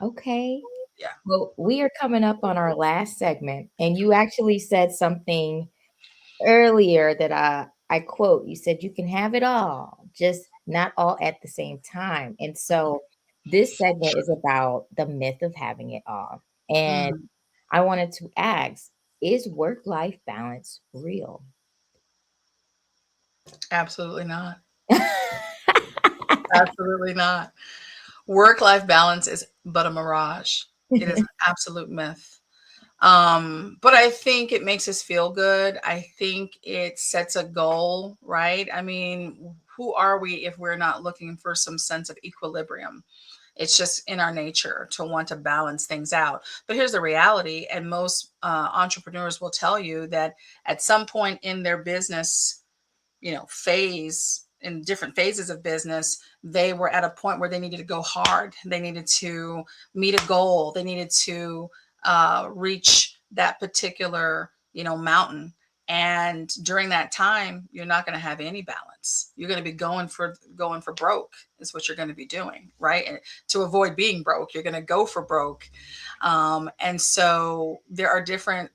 Okay. Yeah. Well, we are coming up on our last segment, and you actually said something earlier that I quote. You said you can have it all, just not all at the same time. And so this segment is about the myth of having it all. And Mhm. I wanted to ask, is work-life balance real? Absolutely not. Absolutely not. Work life balance is but a mirage. It is an absolute myth. But I think it makes us feel good. I think it sets a goal, right? I mean, who are we if we're not looking for some sense of equilibrium? It's just in our nature to want to balance things out. But here's the reality, and most entrepreneurs will tell you that at some point in their business, phase, in different phases of business, they were at a point where they needed to go hard. They needed to meet a goal. They needed to reach that particular, mountain. And during that time, you're not going to have any balance. You're going to be going for broke is what you're going to be doing, right? And to avoid being broke, you're going to go for broke. And so there are different,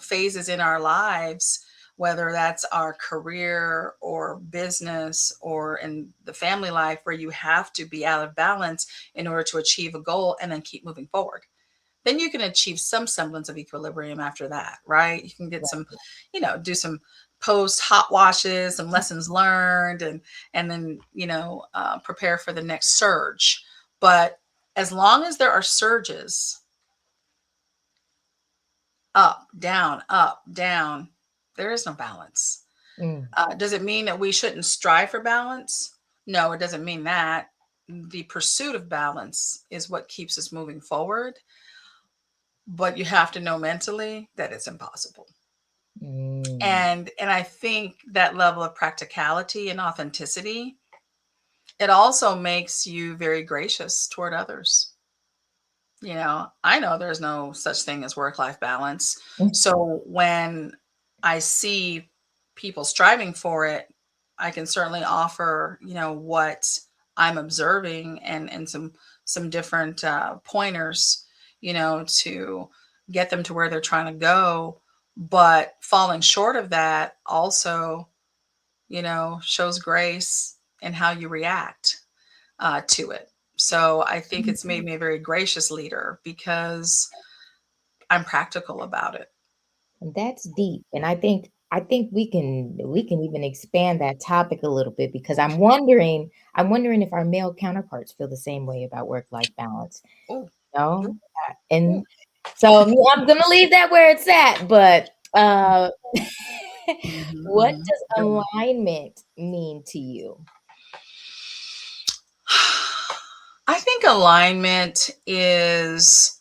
phases in our lives, whether that's our career or business or in the family life, where you have to be out of balance in order to achieve a goal and then keep moving forward. Then you can achieve some semblance of equilibrium after that, right? You can get some, do some post hot washes, some lessons learned, and then prepare for the next surge. But as long as there are surges, up, down, there is no balance. Mm, Does it mean that we shouldn't strive for balance? No, it doesn't mean that. The pursuit of balance is what keeps us moving forward, but you have to know mentally that it's impossible. mm. And I think that level of practicality and authenticity, it also makes you very gracious toward others. I know there's no such thing as work life balance. So when I see people striving for it, I can certainly offer, what I'm observing, and some different pointers, to get them to where they're trying to go. But falling short of that also, shows grace in how you react to it. So I think it's made me a very gracious leader because I'm practical about it. And that's deep. And I think we can even expand that topic a little bit because I'm wondering if our male counterparts feel the same way about work-life balance. Oh, No? And so I'm gonna leave that where it's at, but what does yeah. alignment mean to you? I think alignment is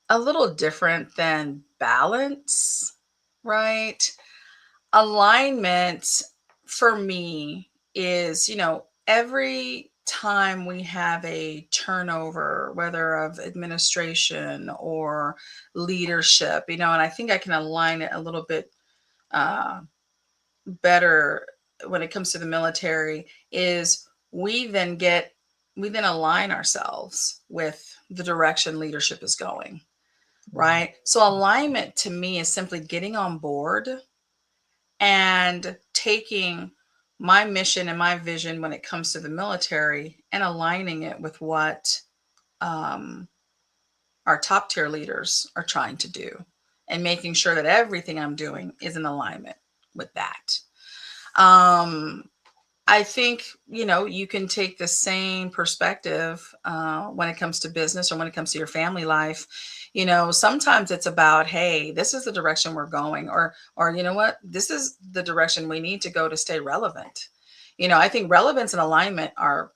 a little different than balance, right? Alignment for me is, every time we have a turnover, whether of administration or leadership, and I think I can align it a little bit uh, better when it comes to the military, is we then align ourselves with the direction leadership is going, Wow. right? So alignment to me is simply getting on board and taking my mission and my vision when it comes to the military and aligning it with what um, our top tier leaders are trying to do. and making sure that everything I'm doing is in alignment with that. Um, I think, you can take the same perspective when it comes to business or when it comes to your family life. Sometimes it's about, hey, this is the direction we're going, or you know what, this is the direction we need to go to stay relevant. I think relevance and alignment are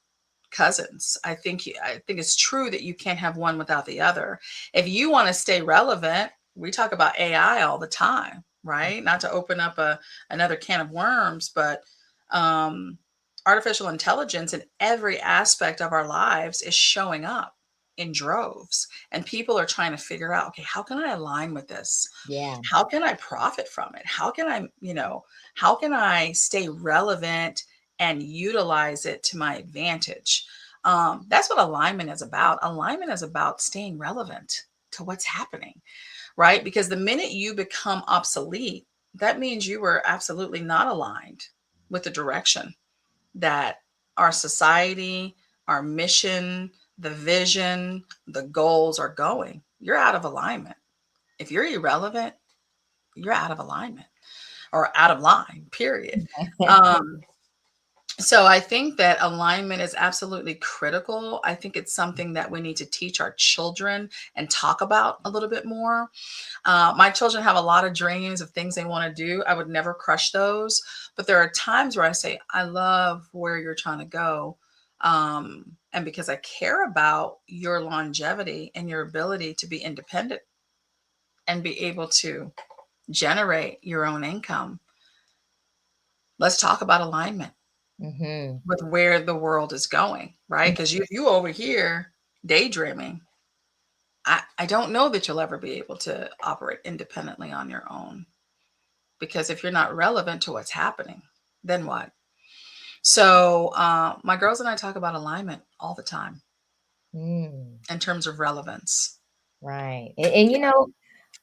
cousins. I think it's true that you can't have one without the other. If you want to stay relevant, we talk about AI all the time, right? Not to open up another can of worms, but um, artificial intelligence in every aspect of our lives is showing up in droves, and people are trying to figure out, okay, how can I align with this? Yeah. How can I profit from it? How can I stay relevant and utilize it to my advantage? That's what alignment is about. Alignment is about staying relevant to what's happening, right? Because the minute you become obsolete, that means you were absolutely not aligned with the direction that our society, our mission, the vision, the goals are going. You're out of alignment. If you're irrelevant, you're out of alignment or out of line, period. Um, so I think that alignment is absolutely critical. I think it's something that we need to teach our children and talk about a little bit more. My children have a lot of dreams of things they want to do. I would never crush those, but there are times where I say, I love where you're trying to go. And because I care about your longevity and your ability to be independent and be able to generate your own income, let's talk about alignment Mm-hmm. with where the world is going, right? Because you over here daydreaming. I don't know that you'll ever be able to operate independently on your own, because if you're not relevant to what's happening, then what? So my girls and I talk about alignment all the time Mm, in terms of relevance. right. And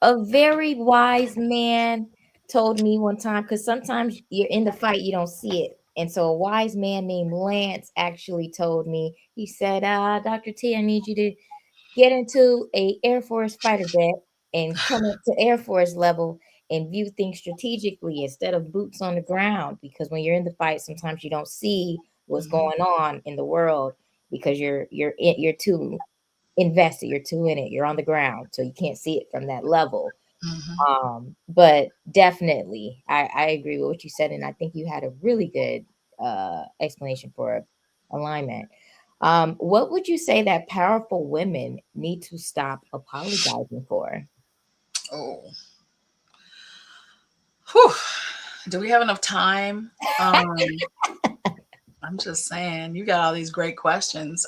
a very wise man told me one time, because sometimes you're in the fight, you don't see it. And so a wise man named Lance actually told me, he said, Dr. T, I need you to get into a Air Force fighter jet and come up to Air Force level and view things strategically instead of boots on the ground. Because when you're in the fight, sometimes you don't see what's Mhm, going on in the world because you're too invested, you're too in it, you're on the ground, so you can't see it from that level. mhm. But definitely, I agree with what you said, and I think you had a really good explanation for alignment. What would you say that powerful women need to stop apologizing for? Oh, whew. Do we have enough time? I'm just saying, you got all these great questions.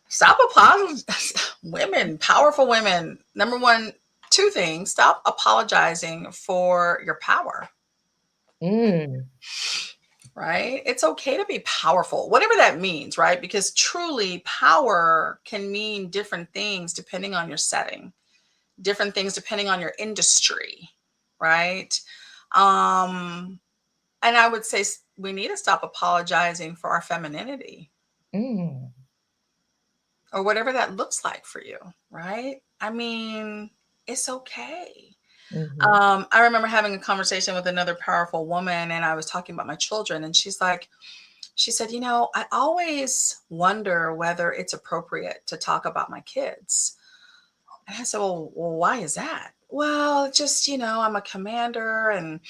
Stop apologizing. Women, powerful women. Number one, two things. Stop apologizing for your power, Mm, right? It's okay to be powerful, whatever that means, right? Because truly, power can mean different things depending on your setting, different things depending on your industry, right? Um, and I would say we need to stop apologizing for our femininity mm, or whatever that looks like for you, right? I mean, it's okay. mhm, I remember having a conversation with another powerful woman, and I was talking about my children, and she said, I always wonder whether it's appropriate to talk about my kids. And I said, well, why is that? Well, just, I'm a commander, and,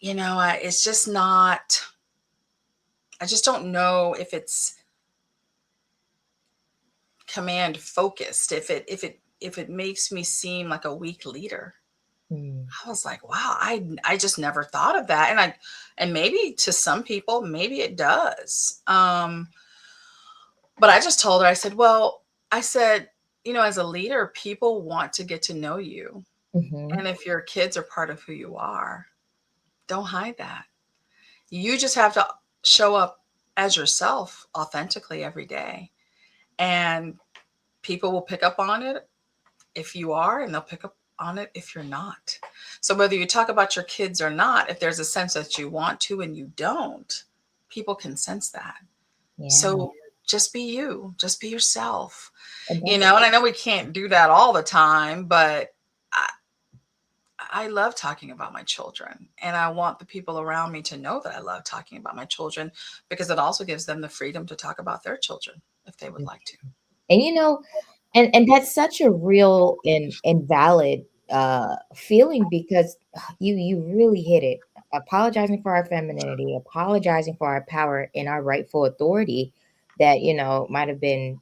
it's just not, I just don't know if it's command focused, if it makes me seem like a weak leader. mm, I was like, wow, I just never thought of that. And maybe to some people, maybe it does. But I just told her, I said, well, I said, as a leader, people want to get to know you. mhm, And if your kids are part of who you are, don't hide that. You just have to show up as yourself authentically every day. And people will pick up on it if you are, and they'll pick up on it if you're not. So whether you talk about your kids or not, if there's a sense that you want to and you don't, people can sense that. yeah. So just be you, just be yourself. And You that's know, and I know we can't do that all the time, but I, I love talking about my children. And I want the people around me to know that I love talking about my children because it also gives them the freedom to talk about their children if they would like to. and and that's such a real and valid feeling because you really hit it. Apologizing for our femininity, apologizing for our power and our rightful authority that might have been,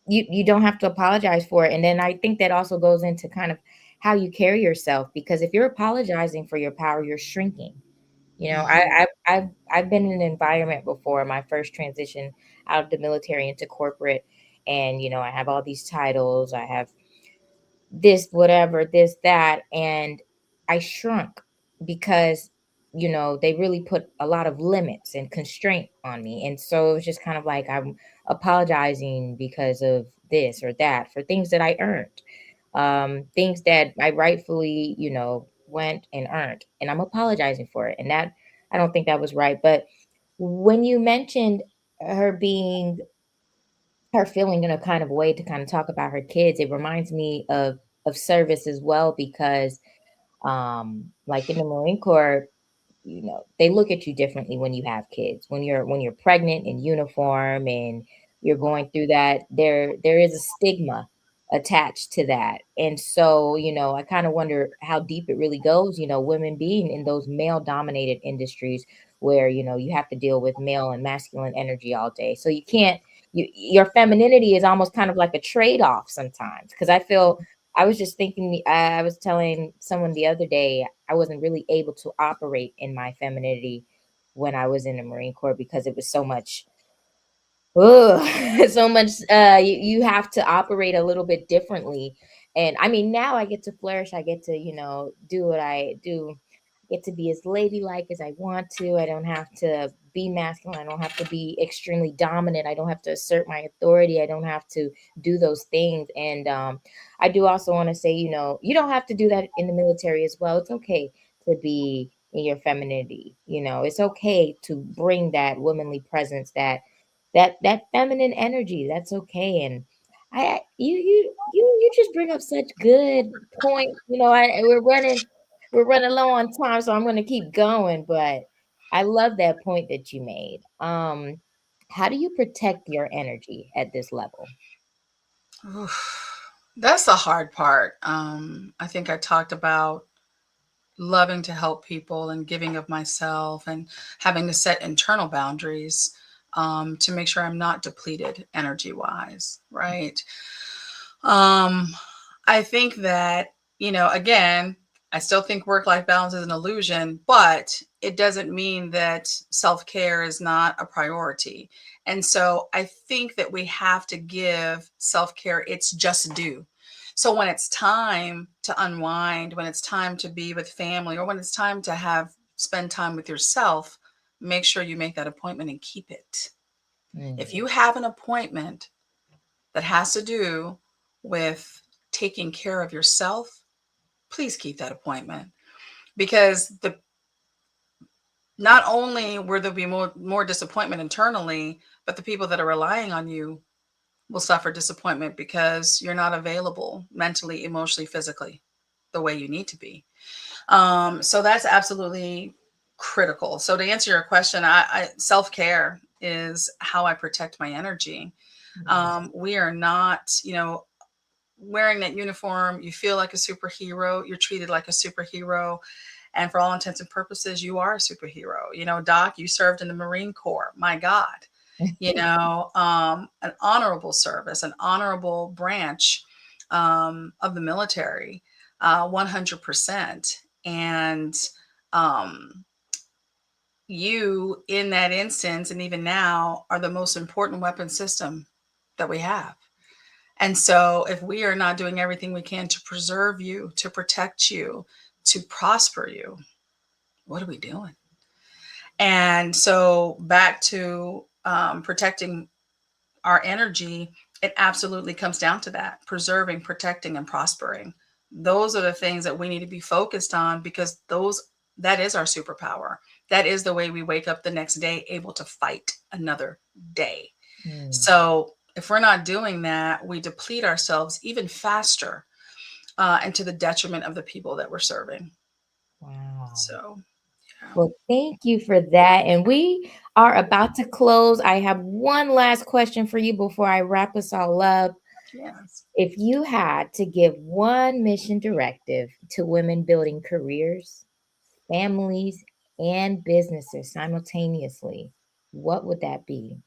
you don't have to apologize for it. And then I think that also goes into kind of how you carry yourself, because if you're apologizing for your power, you're shrinking. Hmm. I've been in an environment before, my first transition out of the military into corporate, and I have all these titles, I have this, whatever, this, that, and I shrunk because they really put a lot of limits and constraint on me. And so it was just kind of like I'm apologizing because of this or that for things that I earned, things that I rightfully went and earned, and I'm apologizing for it. And that, I don't think that was right. But when you mentioned her being, her feeling in a kind of way to kind of talk about her kids, it reminds me of service as well, because like in the Marine Corps, they look at you differently when you have kids. When you're pregnant in uniform and you're going through that, there is a stigma attached to that. And so, I kind of wonder how deep it really goes, women being in those male dominated industries where, you have to deal with male and masculine energy all day. So you can't, your femininity is almost kind of like a trade-off sometimes. Because I was just thinking, I was telling someone the other day, I wasn't really able to operate in my femininity when I was in the Marine Corps because it was so much, ugh, so much. You have to operate a little bit differently. And I mean, now I get to flourish. I get to, do what I do. Get to be as ladylike as I want to. I don't have to be masculine. I don't have to be extremely dominant. I don't have to assert my authority. I don't have to do those things. And I do also want to say, you don't have to do that in the military as well. It's okay to be in your femininity. It's okay to bring that womanly presence, that feminine energy. That's okay. And you just bring up such good points. We're running low on time, so I'm going to keep going. But I love that point that you made. How do you protect your energy at this level? Oof. That's the hard part. I think I talked about loving to help people and giving of myself and having to set internal boundaries to make sure I'm not depleted energy wise, right? Um, I think that, again, I still think work life balance is an illusion, but it doesn't mean that self care is not a priority. And so I think that we have to give self care its just due. So when it's time to unwind, when it's time to be with family, or when it's time to spend time with yourself, make sure you make that appointment and keep it. If Mm, you have an appointment that has to do with taking care of yourself, please keep that appointment because the not only will there be more disappointment internally, but the people that are relying on you will suffer disappointment because you're not available mentally, emotionally, physically the way you need to be. So that's absolutely critical. So to answer your question, I self care is how I protect my energy. mm, We are not, wearing that uniform, you feel like a superhero, you're treated like a superhero. And for all intents and purposes, you are a superhero. Doc, you served in the Marine Corps. My God, an honorable service, an honorable branch of the military, 100%. And um, you, in that instance, and even now, are the most important weapon system that we have. And so, if we are not doing everything we can to preserve you, to protect you, to prosper you, what are we doing? And so, back to protecting our energy, it absolutely comes down to that: preserving, protecting, and prospering. Those are the things that we need to be focused on because that is our superpower. That is the way we wake up the next day able to fight another day. Mm. So if we're not doing that, we deplete ourselves even faster, and to the detriment of the people that we're serving. Wow. So, yeah. Well, thank you for that. And we are about to close. I have one last question for you before I wrap us all up. Yes. If you had to give one mission directive to women building careers, families, and businesses simultaneously, what would that be?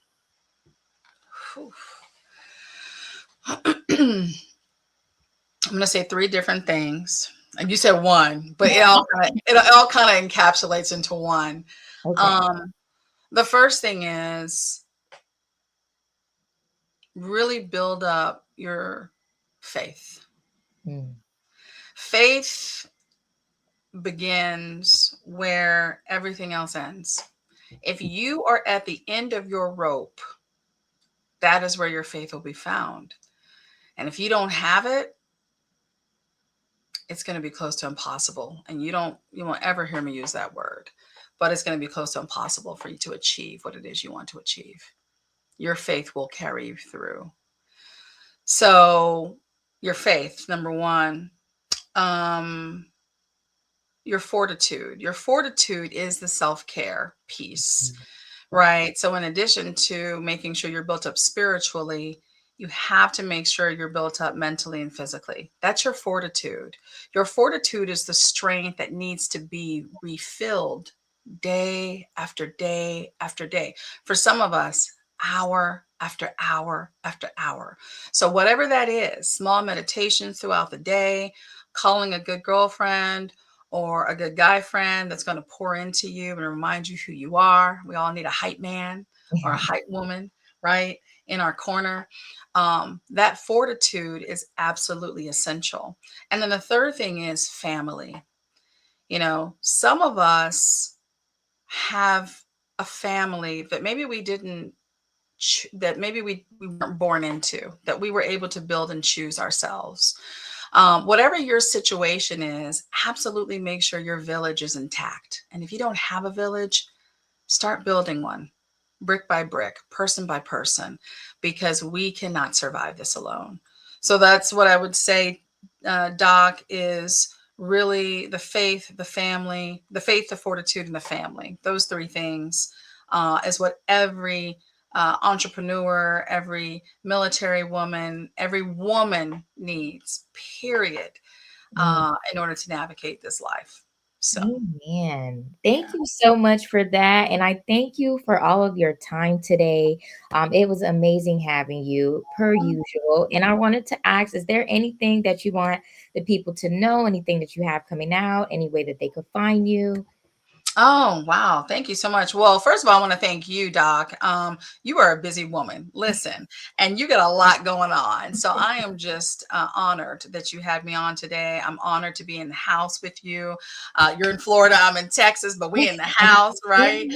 Whew. I'm going to say three different things. And you said one, but it all kind of encapsulates into one. Okay. Um, the first thing is really build up your faith. Mm. Faith begins where everything else ends. If you are at the end of your rope, that is where your faith will be found. And if you don't have it, it's going to be close to impossible. And you won't ever hear me use that word, but it's going to be close to impossible for you to achieve what it is you want to achieve. Your faith will carry you through. So, your faith, number one, um, your fortitude. Your fortitude is the self care piece. Right. So, in addition to making sure you're built up spiritually, you have to make sure you're built up mentally and physically. That's your fortitude. Your fortitude is the strength that needs to be refilled day after day after day. For some of us, hour after hour after hour. So, whatever that is, small meditations throughout the day, calling a good girlfriend, or a good guy friend that's going to pour into you and remind you who you are. We all need a hype man or a hype woman, right? In our corner. That fortitude is absolutely essential. And then the third thing is family. Some of us have a family that maybe we didn't that maybe we weren't born into, that we were able to build and choose ourselves. Whatever your situation is, absolutely make sure your village is intact. And if you don't have a village, start building one, brick by brick, person by person, because we cannot survive this alone. So that's what I would say, Doc, is really the faith, the family, the faith, the fortitude, and the family. Those three things is what every entrepreneur, every military woman, every woman needs, period, Mm. in order to navigate this life. So, Amen. Thank yeah. you so much for that. And I thank you for all of your time today. It was amazing having you, per usual. And I wanted to ask, is there anything that you want the people to know, anything that you have coming out, any way that they could find you? Oh, wow. Thank you so much. Well, first of all, I want to thank you, Doc. You are a busy woman. Listen, and you got a lot going on. So I am just honored that you had me on today. I'm honored to be in the house with you. You're in Florida, I'm in Texas, but we in the house, right?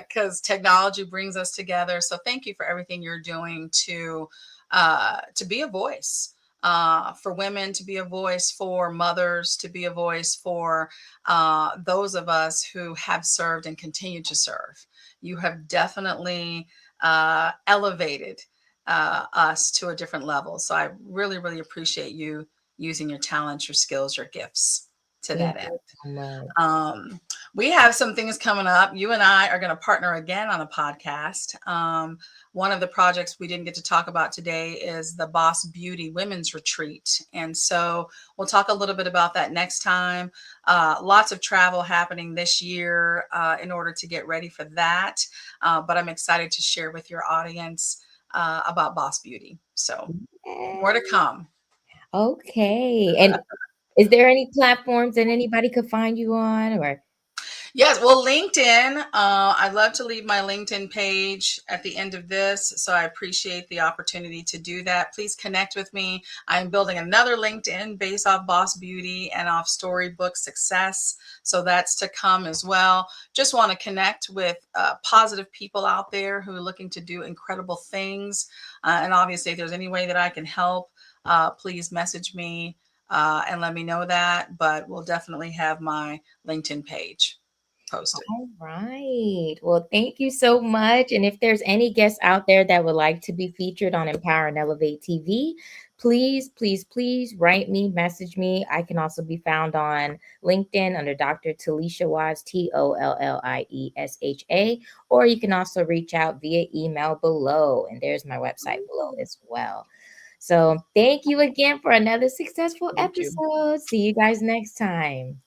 Because technology brings us together. So thank you for everything you're doing to be a voice. For women, to be a voice for mothers, to be a voice for those of us who have served and continue to serve. You have definitely elevated us to a different level. So I really, really appreciate you using your talents, your skills, your gifts to Thank that end. you so much. Um, we have some things coming up. You and I are going to partner again on a podcast. One of the projects we didn't get to talk about today is the Boss Beauty Women's Retreat. And so we'll talk a little bit about that next time. Lots of travel happening this year in order to get ready for that. But I'm excited to share with your audience about Boss Beauty. So more to Yay. come. Okay. And is there any platforms that anybody could find you on or? Yes, well, LinkedIn. I'd love to leave my LinkedIn page at the end of this, so I appreciate the opportunity to do that. Please connect with me. I'm building another LinkedIn based off Boss Beauty and off Storybook Success, so that's to come as well. Just want to connect with positive people out there who are looking to do incredible things, and obviously, if there's any way that I can help, please message me and let me know that. But we'll definitely have my LinkedIn page. post it. All right. Well, thank you so much. And if there's any guests out there that would like to be featured on Empower and Elevate TV, please, please, please write me, message me. I can also be found on LinkedIn under Dr. Talisha Wise, Tolliesha, or you can also reach out via email below. And there's my website below as well. So thank you again for another successful Thank you. episode. See you guys next time.